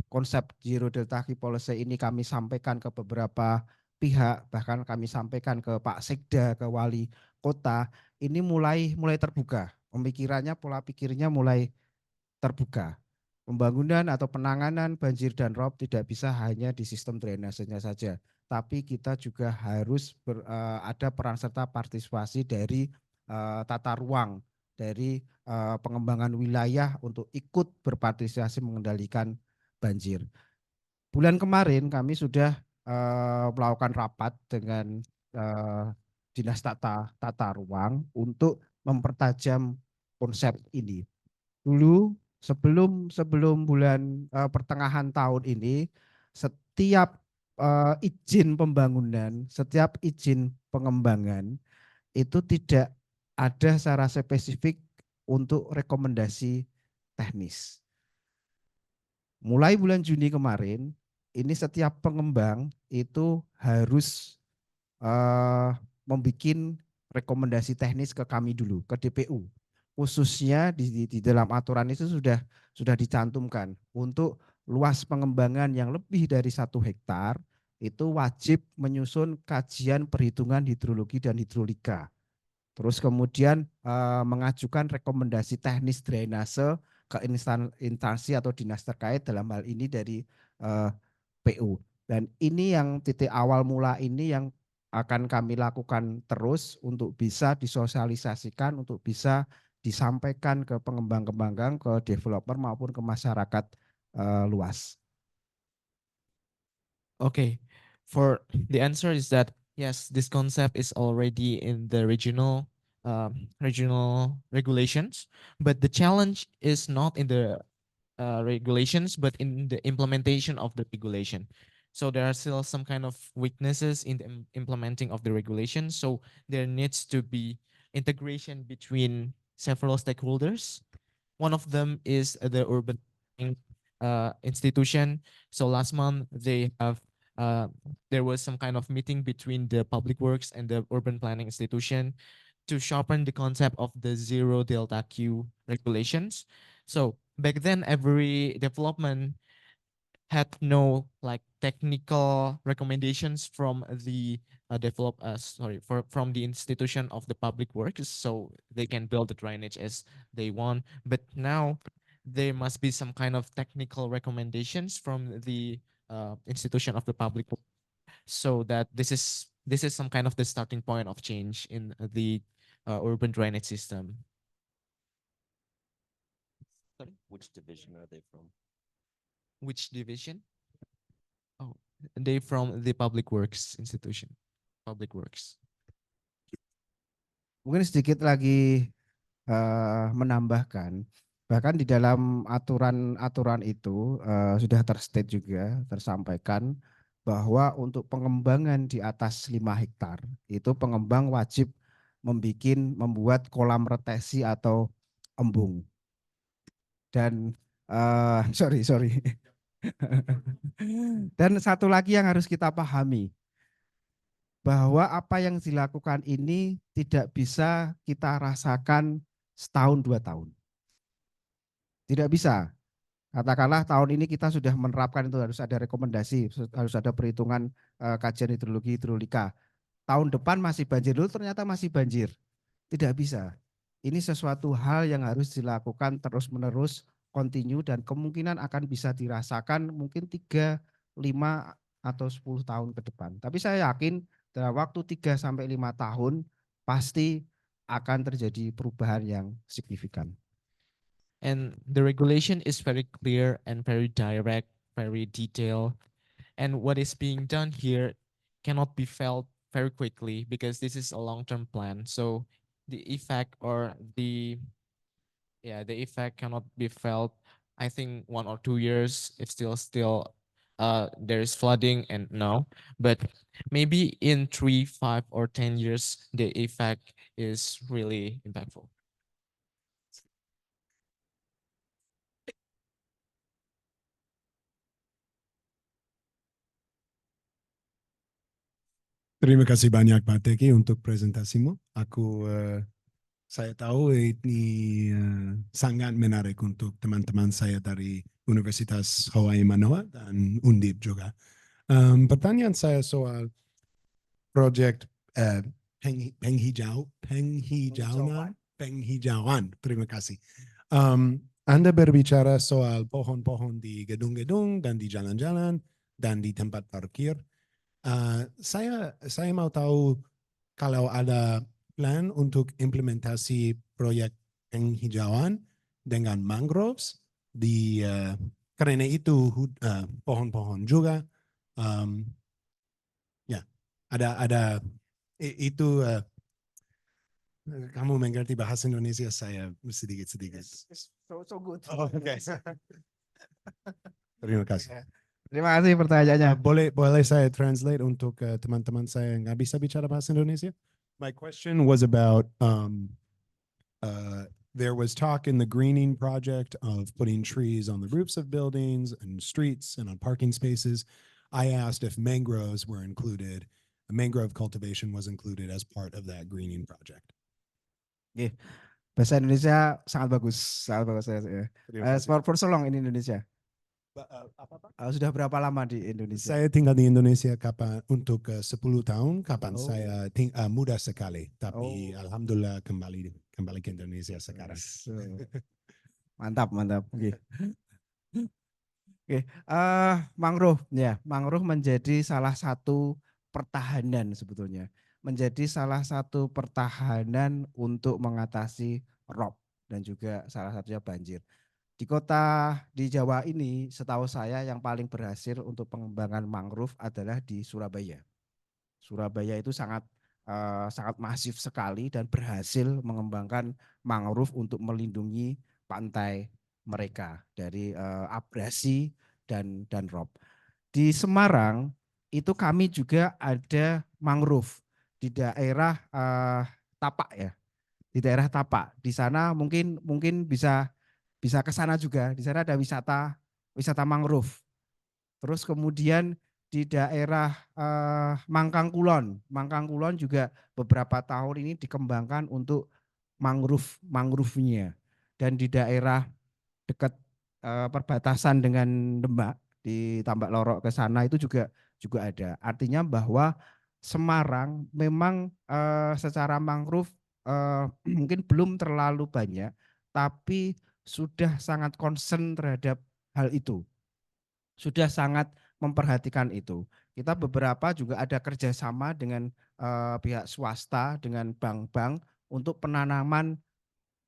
[SPEAKER 2] konsep zero deltahi policy ini kami sampaikan ke beberapa pihak, bahkan kami sampaikan ke Pak Sekda, ke wali kota, ini mulai terbuka. Pemikirannya, pola pikirnya mulai terbuka. Pembangunan atau penanganan banjir dan rob tidak bisa hanya di sistem drainasenya saja, tapi kita juga harus ada peran serta partisipasi dari tata ruang, dari pengembangan wilayah untuk ikut berpartisipasi mengendalikan banjir. Bulan kemarin kami sudah melakukan rapat dengan Dinas Tata Ruang untuk mempertajam konsep ini. Dulu sebelum bulan pertengahan tahun ini, setiap izin pembangunan, setiap izin pengembangan itu tidak ada secara spesifik untuk rekomendasi teknis. Mulai bulan Juni kemarin, ini setiap pengembang itu harus membuat rekomendasi teknis ke kami dulu, ke DPU. Khususnya di dalam aturan itu sudah dicantumkan untuk luas pengembangan yang lebih dari 1 hektar itu wajib menyusun kajian perhitungan hidrologi dan hidrolika. Terus kemudian mengajukan rekomendasi teknis drainase ke instansi atau dinas terkait, dalam hal ini dari PU. Dan ini yang titik awal mula ini yang akan kami lakukan terus untuk bisa disosialisasikan, untuk bisa disampaikan ke pengembang-pengembang, ke developer maupun ke masyarakat luas.
[SPEAKER 3] Okay, for the answer is that yes, this concept is already in the regional regulations, but the challenge is not in the regulations, but in the implementation of the regulation. So there are still some kind of weaknesses in the implementing of the regulation. So there needs to be integration between several stakeholders. One of them is the urban institution. So last month they have there was some kind of meeting between the public works and the urban planning institution to sharpen the concept of the zero delta Q regulations. So back then, every development had no like technical recommendations from the from the institution of the public works, so they can build the drainage as they want. But now there must be some kind of technical recommendations from the institution of the public, so that this is some kind of the starting point of change in the urban drainage system. Sorry?
[SPEAKER 4] Which division are they from?
[SPEAKER 3] Which division? Oh, they from the public works institution. Public works.
[SPEAKER 2] Mungkin sedikit lagi menambahkan, bahkan di dalam aturan itu sudah terstate juga, tersampaikan bahwa untuk pengembangan di atas 5 hektar itu pengembang wajib membuat kolam retesi atau embung. Dan sorry. Dan satu lagi yang harus kita pahami, bahwa apa yang dilakukan ini tidak bisa kita rasakan setahun 2 tahun. Tidak bisa. Katakanlah tahun ini kita sudah menerapkan itu harus ada rekomendasi, harus ada perhitungan kajian hidrologi hidrolika. Tahun depan masih banjir dulu, ternyata masih banjir. Tidak bisa. Ini sesuatu hal yang harus dilakukan terus-menerus, kontinu, dan kemungkinan akan bisa dirasakan mungkin 3, 5, atau 10 tahun ke depan. Tapi saya yakin dalam waktu 3 sampai 5 tahun pasti akan terjadi perubahan yang signifikan.
[SPEAKER 3] And the regulation is very clear and very direct, very detailed. And what is being done here cannot be felt very quickly because this is a long-term plan. So the effect or the effect cannot be felt, I think 1 or 2 years if still there is flooding and no, but maybe in 3, 5 or 10 years the effect is really impactful.
[SPEAKER 6] Terima kasih banyak Pak Teki untuk presentasimu. Saya tahu ini sangat menarik untuk teman-teman saya dari Universitas Hawaii Manoa dan Undip juga. Pertanyaan saya soal proyek penghijauan. Terima kasih. Anda berbicara soal pohon-pohon di gedung-gedung dan di jalan-jalan dan di tempat parkir. Saya mau tahu kalau ada plan untuk implementasi proyek penghijauan dengan mangroves di karena itu pohon-pohon juga ya ada itu kamu mengerti bahasa Indonesia saya sedikit-sedikit.
[SPEAKER 2] So good.
[SPEAKER 6] Oh, okay. Terima kasih.
[SPEAKER 2] Terima kasih pertanyaannya.
[SPEAKER 6] Boleh saya translate untuk teman-teman saya yang nggak bisa bicara bahasa Indonesia? My question was about there was talk in the greening project of putting trees on the roofs of buildings and streets and on parking spaces. I asked if mangroves were included. Mangrove cultivation was included as part of that greening project.
[SPEAKER 2] Bahasa Indonesia sangat bagus saya. For so long in Indonesia. Sudah berapa lama di Indonesia?
[SPEAKER 6] Saya tinggal di Indonesia untuk 10 tahun. Saya muda sekali, tapi alhamdulillah kembali ke Indonesia sekarang.
[SPEAKER 2] Mantap. Oke. Mangrove ya, mangrove menjadi salah satu pertahanan sebetulnya. Menjadi salah satu pertahanan untuk mengatasi rob dan juga salah satunya banjir. Di kota di Jawa ini, setahu saya yang paling berhasil untuk pengembangan mangrove adalah di Surabaya. Surabaya itu sangat masif sekali dan berhasil mengembangkan mangrove untuk melindungi pantai mereka dari abrasi dan rob. Di Semarang itu kami juga ada mangrove di daerah Tapak ya. Di daerah Tapak. Di sana mungkin bisa ke sana juga. Di sana ada wisata mangrove. Terus kemudian di daerah Mangkangkulon juga beberapa tahun ini dikembangkan untuk mangrove-nya. Dan di daerah dekat perbatasan dengan Demak di Tambak Lorok ke sana itu juga ada. Artinya bahwa Semarang memang secara mangrove mungkin belum terlalu banyak, tapi sudah sangat concern terhadap hal itu. Sudah sangat memperhatikan itu. Kita beberapa juga ada kerjasama dengan pihak swasta, dengan bank-bank untuk penanaman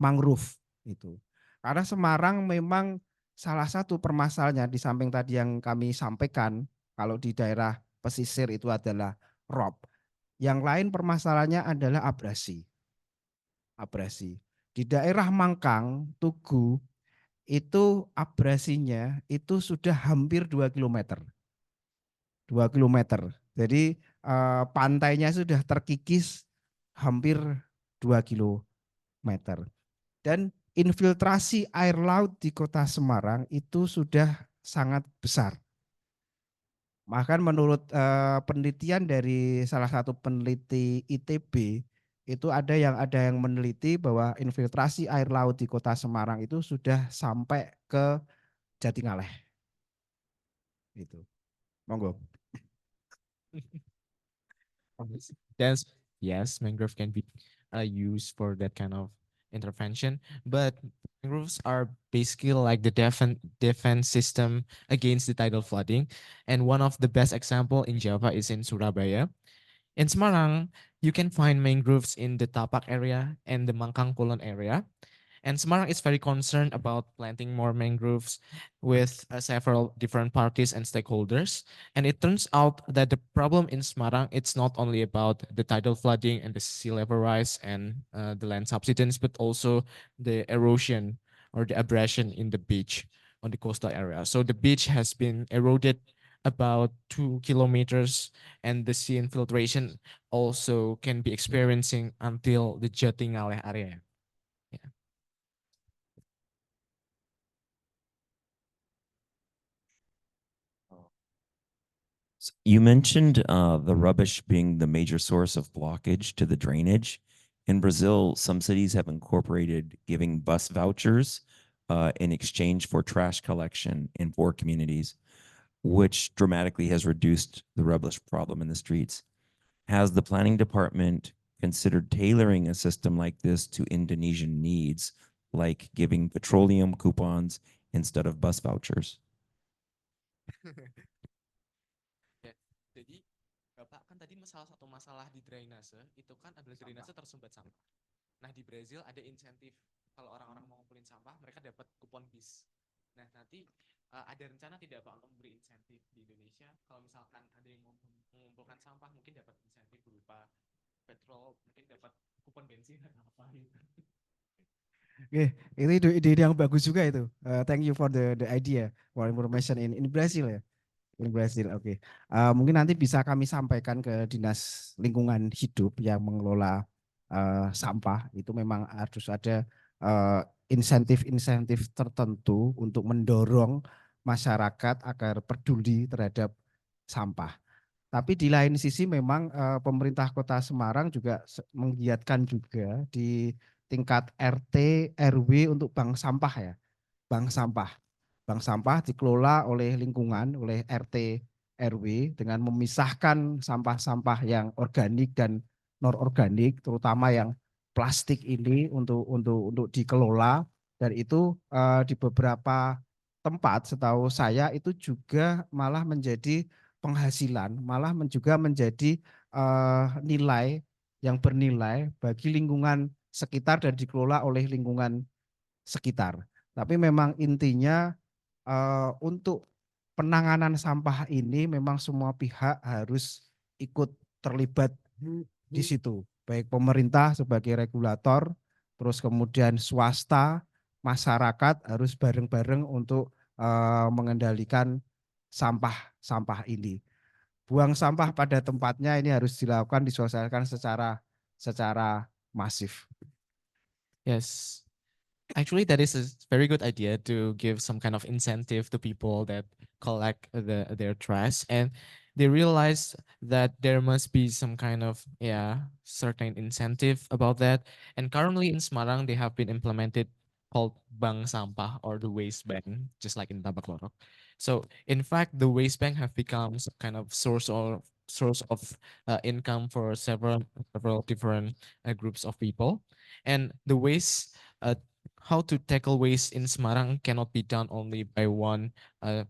[SPEAKER 2] mangrove itu. Karena Semarang memang salah satu permasalahannya di samping tadi yang kami sampaikan, kalau di daerah pesisir itu adalah rob. Yang lain permasalahannya adalah abrasi. Di daerah Mangkang, Tugu, itu abrasinya itu sudah hampir 2 km. 2 km. Jadi pantainya sudah terkikis hampir 2 km. Dan infiltrasi air laut di Kota Semarang itu sudah sangat besar. Bahkan menurut penelitian dari salah satu peneliti ITB, itu ada yang meneliti bahwa infiltrasi air laut di Kota Semarang itu sudah sampai ke Jatingaleh. Itu. Monggo.
[SPEAKER 3] That's yes, mangrove can be used for that kind of intervention, but mangroves are basically like the defense system against the tidal flooding. And one of the best example in Java is in Surabaya. In Semarang, you can find mangroves in the Tapak area and the Mangkang Kulon area. And Semarang is very concerned about planting more mangroves with several different parties and stakeholders. And it turns out that the problem in Semarang, it's not only about the tidal flooding and the sea level rise and the land subsidence, but also the erosion or the abrasion in the beach on the coastal area. So the beach has been eroded about 2 kilometers, and the sea infiltration also can be experiencing until the Jatingaleh area.
[SPEAKER 4] You mentioned the rubbish being the major source of blockage to the drainage. In Brazil, some cities have incorporated giving bus vouchers in exchange for trash collection in poor communities, which dramatically has reduced the rubbish problem in the streets. Has the planning department considered tailoring a system like this to Indonesian needs, like giving petroleum coupons instead of bus vouchers?
[SPEAKER 3] Ya, jadi Bapak kan tadi salah satu masalah di drainase itu kan adalah drainase tersumbat sampah. Nah di Brazil ada insentif kalau orang-orang mau ngumpulin sampah mereka dapat kupon bis. Nah nanti ada rencana tidak Pak untuk memberi insentif di Indonesia kalau misalkan ada yang mengumpulkan sampah mungkin dapat insentif berupa petrol, mungkin dapat kupon bensin atau apa gitu.
[SPEAKER 2] Oke, itu ide yang bagus juga itu. Thank you for the idea, for information in Brazil ya. In Brazil, oke. Mungkin nanti bisa kami sampaikan ke Dinas Lingkungan Hidup yang mengelola sampah. Itu memang harus ada insentif-insentif tertentu untuk mendorong masyarakat agar peduli terhadap sampah. Tapi di lain sisi memang pemerintah Kota Semarang juga menggiatkan juga di tingkat RT, RW untuk bank sampah ya. Bank sampah. Bank sampah dikelola oleh lingkungan, oleh RT, RW dengan memisahkan sampah-sampah yang organik dan non-organik, terutama yang plastik ini untuk dikelola, dan itu di beberapa tempat setahu saya itu juga malah menjadi penghasilan, malah juga menjadi nilai yang bernilai bagi lingkungan sekitar dan dikelola oleh lingkungan sekitar. Tapi memang intinya untuk penanganan sampah ini memang semua pihak harus ikut terlibat di situ. Baik pemerintah sebagai regulator, terus kemudian swasta, masyarakat harus bareng-bareng untuk mengendalikan sampah-sampah ini. Buang sampah pada tempatnya ini harus dilakukan, disosialisasikan secara masif.
[SPEAKER 3] Yes. Actually, that is a very good idea to give some kind of incentive to people that collect their trash, and they realize that there must be some kind of certain incentive about that. And currently in Semarang, they have been implemented called Bank Sampah or the Waste Bank, just like in Tabak Lorok. So in fact, the Waste Bank have become some kind of source of income for several different groups of people, and the waste. How to tackle waste in Semarang cannot be done only by one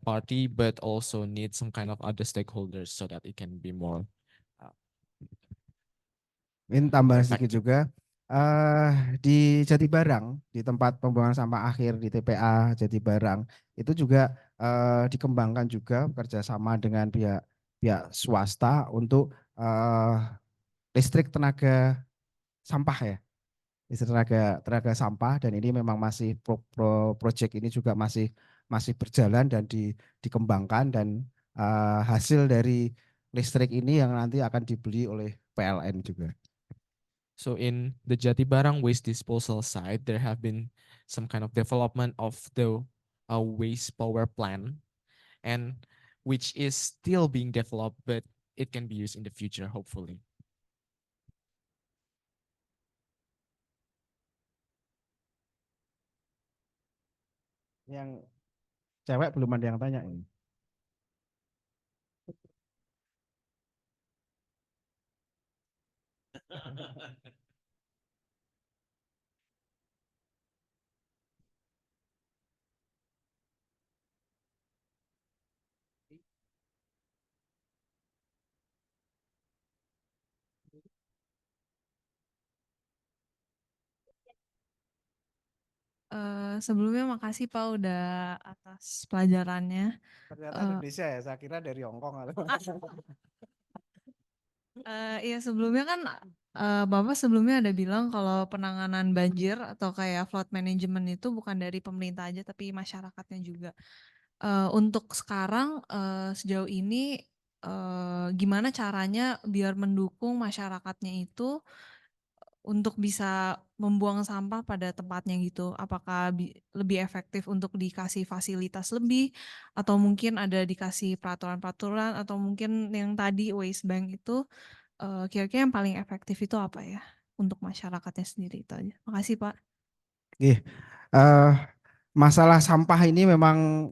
[SPEAKER 3] party, but also need some kind of other stakeholders so that it can be more.
[SPEAKER 2] Ini tambah sedikit juga, di Jatibarang, di tempat pembuangan sampah akhir di TPA Jatibarang, itu juga dikembangkan juga kerjasama dengan pihak swasta untuk listrik tenaga sampah ya. Tenaga sampah, dan ini memang masih proyek ini juga masih berjalan dan dikembangkan, dan hasil dari listrik ini yang nanti akan dibeli oleh PLN juga.
[SPEAKER 3] So in the Jatibarang waste disposal side, there have been some kind of development of the waste power plant, and which is still being developed, but it can be used in the future, hopefully.
[SPEAKER 2] Yang Cewek belum ada yang tanya ini.
[SPEAKER 7] Sebelumnya makasih Pak udah atas pelajarannya.
[SPEAKER 2] Ternyata
[SPEAKER 7] Eh,
[SPEAKER 2] Indonesia ya, saya kira dari Hongkong.
[SPEAKER 7] Iya sebelumnya kan Bapak sebelumnya ada bilang kalau penanganan banjir atau kayak flood management itu bukan dari pemerintah aja tapi masyarakatnya juga. Untuk sekarang sejauh ini gimana caranya biar mendukung masyarakatnya itu untuk bisa membuang sampah pada tempatnya gitu. Apakah lebih efektif untuk dikasih fasilitas lebih atau mungkin ada dikasih peraturan-peraturan atau mungkin yang tadi waste bank itu kira-kira yang paling efektif itu apa ya untuk masyarakatnya sendiri itu aja. Makasih Pak.
[SPEAKER 2] Ih, eh, masalah sampah ini memang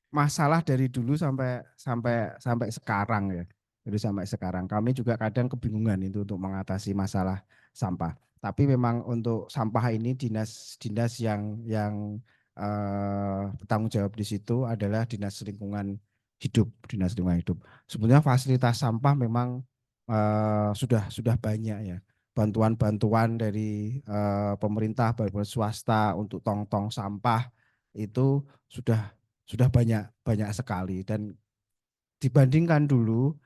[SPEAKER 2] masalah dari dulu sampai sampai sampai sekarang ya. Dari sampai sekarang kami juga kadang kebingungan itu untuk mengatasi masalah sampah. Tapi memang untuk sampah ini dinas-dinas yang bertanggung jawab di situ adalah dinas lingkungan hidup, dinas lingkungan hidup. Sebenarnya fasilitas sampah memang sudah banyak ya. Bantuan-bantuan dari pemerintah, bantuan swasta untuk tong-tong sampah itu sudah banyak sekali, dan dibandingkan dulu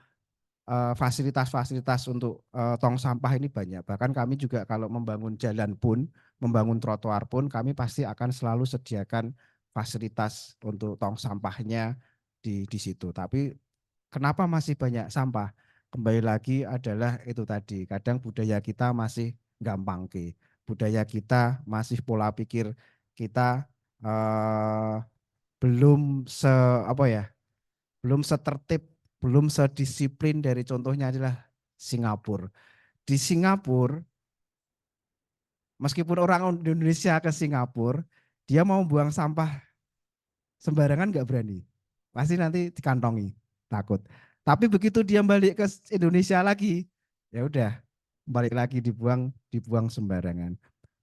[SPEAKER 2] fasilitas-fasilitas untuk tong sampah ini banyak. Bahkan kami juga kalau membangun jalan pun, membangun trotoar pun, kami pasti akan selalu sediakan fasilitas untuk tong sampahnya di situ. Tapi kenapa masih banyak sampah? Kembali lagi adalah itu tadi, kadang budaya kita masih gampang ke. Budaya kita masih pola pikir kita belum apa ya, belum setertib, belum sedisiplin dari contohnya adalah Singapura. Di Singapura, meskipun orang Indonesia ke Singapura, dia mau buang sampah sembarangan nggak berani. Pasti nanti dikantongi, takut. Tapi begitu dia balik ke Indonesia lagi, ya udah balik lagi dibuang sembarangan.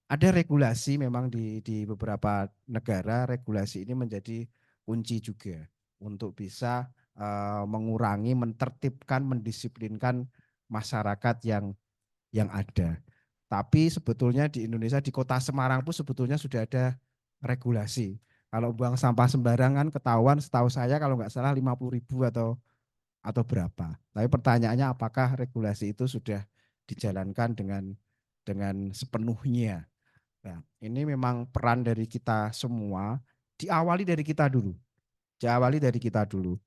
[SPEAKER 2] Ada regulasi memang di beberapa negara, regulasi ini menjadi kunci juga untuk bisa mengurangi, mentertibkan, mendisiplinkan masyarakat yang ada. Tapi sebetulnya di Indonesia, di kota Semarang pun sebetulnya sudah ada regulasi. Kalau buang sampah sembarangan ketahuan, setahu saya kalau nggak salah 50.000 atau berapa. Tapi pertanyaannya apakah regulasi itu sudah dijalankan dengan sepenuhnya. Nah, ini memang peran dari kita semua, diawali dari kita dulu. Diawali dari kita dulu.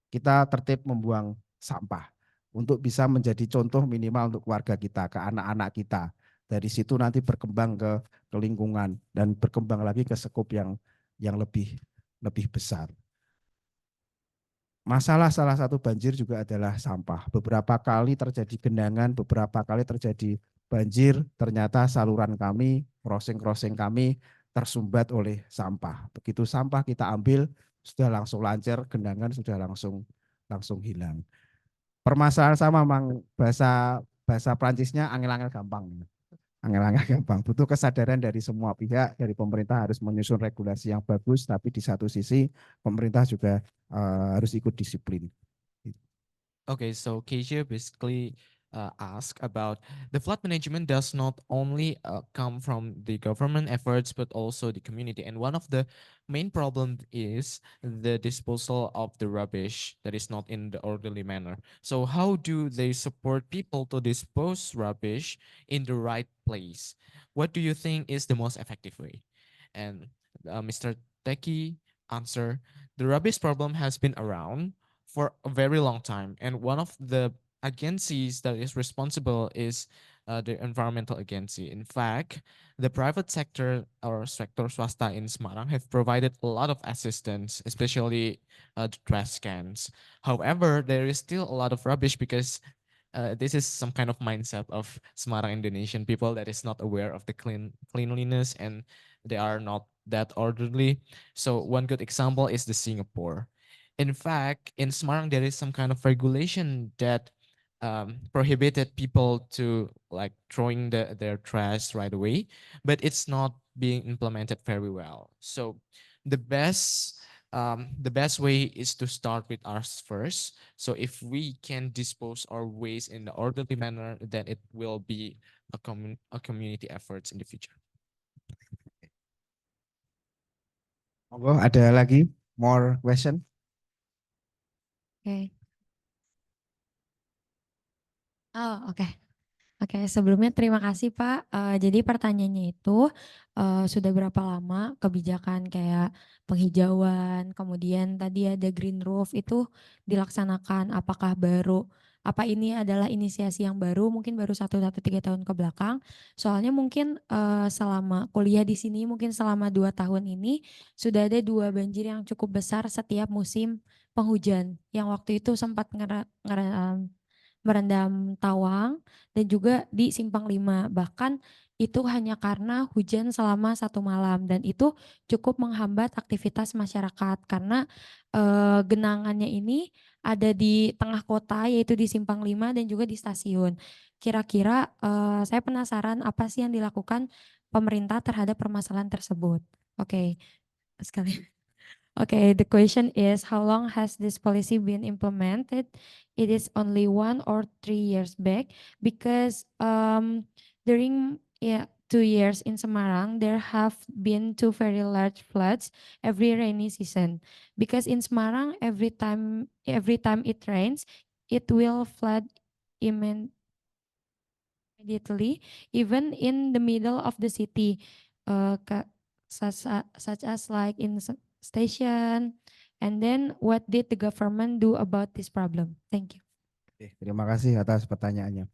[SPEAKER 2] Kita tertib membuang sampah untuk bisa menjadi contoh minimal untuk keluarga kita, ke anak-anak kita. Dari situ nanti berkembang ke lingkungan dan berkembang lagi ke skop yang lebih besar. Masalah salah satu banjir juga adalah sampah. Beberapa kali terjadi genangan, beberapa kali terjadi banjir, ternyata saluran kami, crossing-crossing kami tersumbat oleh sampah. Begitu sampah kita ambil, sudah langsung lancar, genangan sudah langsung hilang. Permasalahan sama memang bahasa bahasa Prancisnya angel-angel gampang. Angel-angel gampang. Butuh kesadaran dari semua pihak, dari pemerintah harus menyusun regulasi yang bagus, tapi di satu sisi pemerintah juga harus ikut disiplin.
[SPEAKER 3] Okay, so Keisha basically asked about the flood management does not only come from the government efforts, but also the community. And one of the main problem is the disposal of the rubbish that is not in the orderly manner. So how do they support people to dispose rubbish in the right place? What do you think is the most effective way? And Mr. Teki answer, the rubbish problem has been around for a very long time. And one of the agencies that is responsible is the environmental agency. In fact, the private sector or sector swasta in Semarang have provided a lot of assistance, especially the trash cans. However, there is still a lot of rubbish because this is some kind of mindset of Semarang Indonesian people that is not aware of the cleanliness, and they are not that orderly. So one good example is the Singapore. In fact, in Semarang, there is some kind of regulation that prohibited people to like throwing their trash right away, but it's not being implemented very well. So the best way is to start with us first. So if we can dispose our waste in the orderly manner, then it will be a community efforts in the future.
[SPEAKER 2] Monggo, ada lagi more question?
[SPEAKER 8] Oke. Oh, oke. Oke, sebelumnya terima kasih Pak. Jadi pertanyaannya itu sudah berapa lama kebijakan kayak penghijauan, kemudian tadi ada green roof itu dilaksanakan? Apakah apa ini adalah inisiasi yang baru? Mungkin baru 1 atau 3 tahun ke belakang. Soalnya mungkin selama kuliah di sini, mungkin selama 2 tahun ini sudah ada 2 banjir yang cukup besar setiap musim penghujan. Yang waktu itu sempat merendam Tawang dan juga di Simpang 5. Bahkan itu hanya karena hujan selama 1 malam dan itu cukup menghambat aktivitas masyarakat karena genangannya ini ada di tengah kota yaitu di Simpang 5 dan juga di stasiun. Kira-kira saya penasaran apa sih yang dilakukan pemerintah terhadap permasalahan tersebut. Oke, sekali. Okay, the question is how long has this policy been implemented? It is only 1 or 3 years back because during 2 years in Semarang, there have been 2 very large floods every rainy season. Because in Semarang, every time it rains, it will flood immediately, even in the middle of the city, such as like in station. And then what did the government do about this problem? Thank you.
[SPEAKER 2] Terima kasih atas pertanyaannya.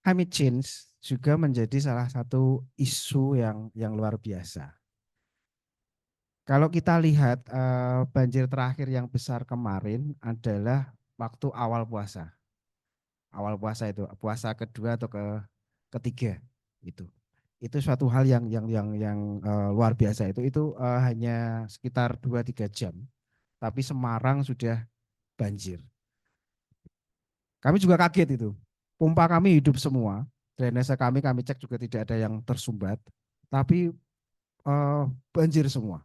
[SPEAKER 2] Climate change juga menjadi salah satu isu yang luar biasa. Kalau kita lihat banjir terakhir yang besar kemarin adalah waktu awal puasa. Awal puasa itu, puasa kedua atau ketiga itu. Itu suatu hal yang luar biasa itu hanya sekitar 2-3 jam. Tapi Semarang sudah banjir. Kami juga kaget itu. Pompa kami hidup semua. Drainase kami cek juga tidak ada yang tersumbat. Tapi banjir semua.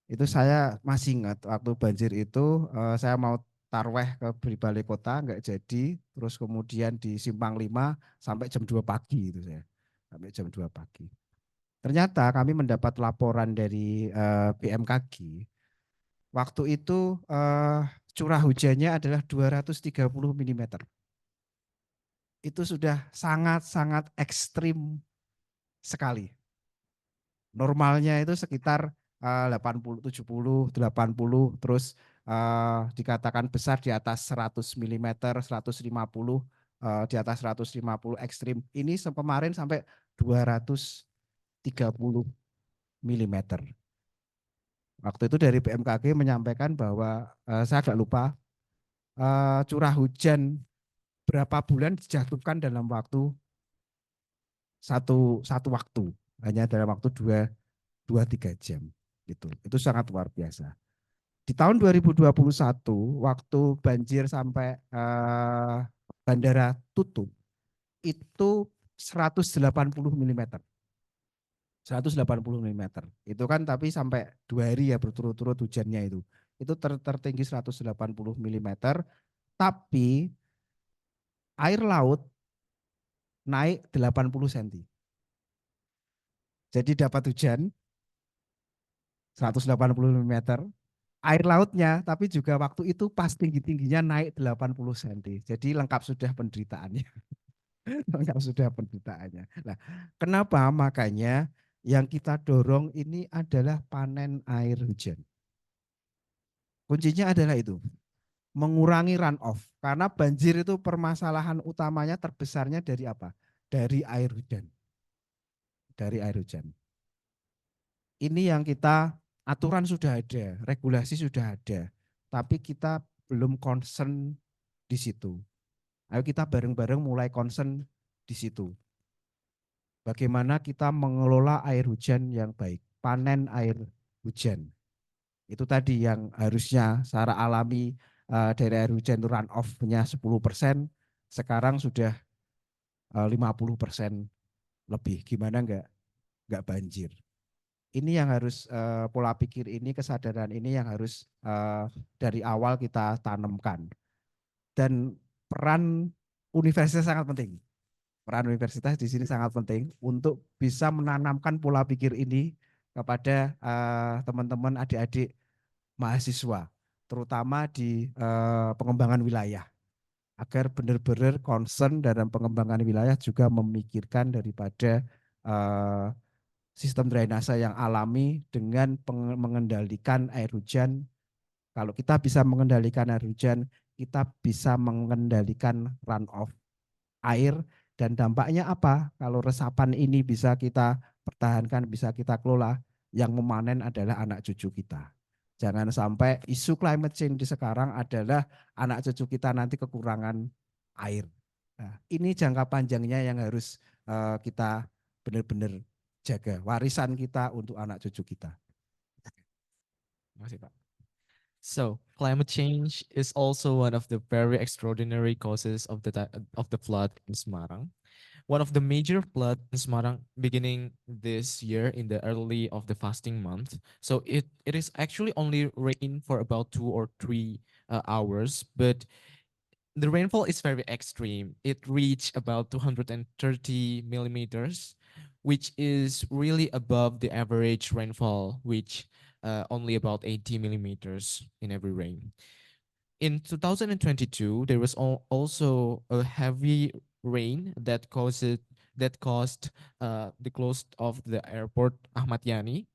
[SPEAKER 2] Itu saya masih ingat waktu banjir itu saya mau tarweh ke balai kota enggak jadi. Terus kemudian di Simpang 5 sampai jam 2 pagi itu saya. Sampai jam 2 pagi. Ternyata kami mendapat laporan dari BMKG. Waktu itu curah hujannya adalah 230 mm. Itu sudah sangat-sangat ekstrim sekali. Normalnya itu sekitar 80, 70, 80, terus dikatakan besar di atas 100 mm, 150, di atas 150 ekstrim. Ini kemarin sampai 230 mm. Waktu itu dari BMKG menyampaikan bahwa saya agak lupa curah hujan berapa bulan dijatuhkan dalam waktu satu waktu, hanya dalam waktu 2-3 jam gitu. Itu sangat luar biasa. Di tahun 2021 waktu banjir sampai bandara tutup itu 180 mm. 180 mm. Itu kan tapi sampai 2 hari ya berturut-turut hujannya itu. Itu tertinggi 180 mm. Tapi air laut naik 80 cm. Jadi dapat hujan 180 mm, air lautnya tapi juga waktu itu pas tinggi-tingginya naik 80 cm. Jadi lengkap sudah penderitaannya. Lengkap sudah penderitaannya. Nah, kenapa? Makanya yang kita dorong ini adalah panen air hujan. Kuncinya adalah itu. Mengurangi runoff. Karena banjir itu permasalahan utamanya terbesarnya dari apa? Dari air hujan. Dari air hujan. Ini yang kita, aturan sudah ada, regulasi sudah ada. Tapi kita belum concern di situ. Ayo kita bareng-bareng mulai concern di situ. bagaimana kita mengelola air hujan yang baik, panen air hujan. Itu tadi yang harusnya secara alami dari air hujan itu run off-nya 10%, sekarang sudah 50% lebih. Gimana enggak banjir. Ini yang harus pola pikir ini, kesadaran ini yang harus dari awal kita tanamkan. Dan peran universitas sangat penting. Peran universitas di sini sangat penting untuk bisa menanamkan pola pikir ini kepada teman-teman adik-adik mahasiswa, terutama di pengembangan wilayah, agar benar-benar concern dalam pengembangan wilayah juga memikirkan daripada sistem drainase yang alami dengan mengendalikan air hujan. Kalau kita bisa mengendalikan air hujan, kita bisa mengendalikan runoff air, dan dampaknya apa? Kalau resapan ini bisa kita pertahankan, bisa kita kelola, yang memanen adalah anak cucu kita. Jangan sampai isu climate change di sekarang adalah anak cucu kita nanti kekurangan air. Nah, ini jangka panjangnya yang harus kita benar-benar jaga, warisan kita untuk anak cucu kita.
[SPEAKER 3] Terima kasih, Pak. So, climate change is also one of the very extraordinary causes of the flood in Semarang. One of the major floods in Semarang beginning this year in the early of the fasting month. So it is actually only rain for about 2 or 3 hours, but the rainfall is very extreme. It reached about 230 millimeters, which is really above the average rainfall, which only about 80 millimeters in every rain. In 2022, there was also a heavy rain that caused the close of the airport Ahmad Yani,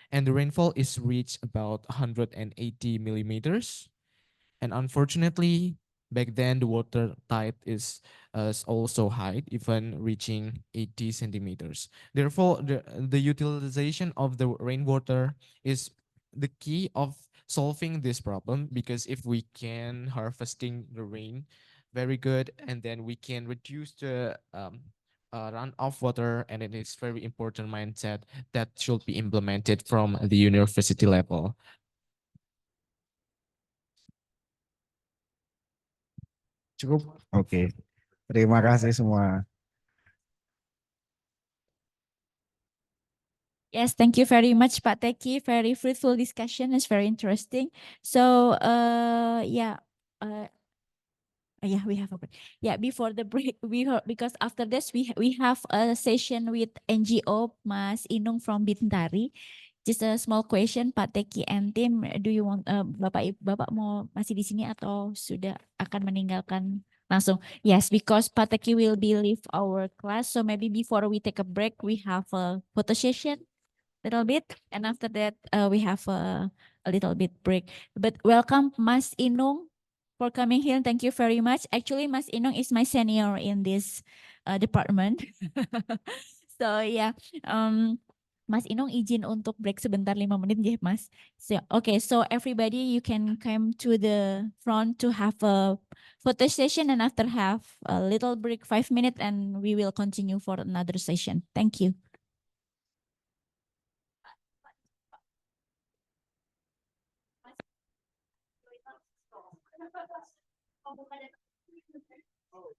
[SPEAKER 3] and the rainfall is reached about 180 millimeters. And unfortunately, back then the water tide is also high, even reaching 80 centimeters. Therefore, the utilization of the rainwater is the key of solving this problem, because if we can harvesting the rain very good, and then we can reduce the run of water, and it is very important mindset that should be implemented from the university level.
[SPEAKER 2] Cukup? Oke. Terima kasih semua.
[SPEAKER 1] Yes, thank you very much, Pak Teki. Very fruitful discussion. It's very interesting. So, yeah, we have a break. Yeah, before the break, because after this we have a session with NGO Mas Inung from Bintari. Just a small question, Pak Teki and Tim, do you want Bapak mau masih di sini atau sudah akan meninggalkan langsung? Yes, because Pak Teki will be leave our class, so maybe before we take a break, we have a photo session, little bit, and after that we have a little bit break. But welcome, Mas Inung, for coming here. Thank you very much. Actually, Mas Inung is my senior in this department. So yeah, Mas Inung izin untuk break sebentar 5 menit ya, Mas. So, okay, so everybody you can come to the front to have a photo session, and after have a little break 5 minutes, and we will continue for another session. Thank you. Oh,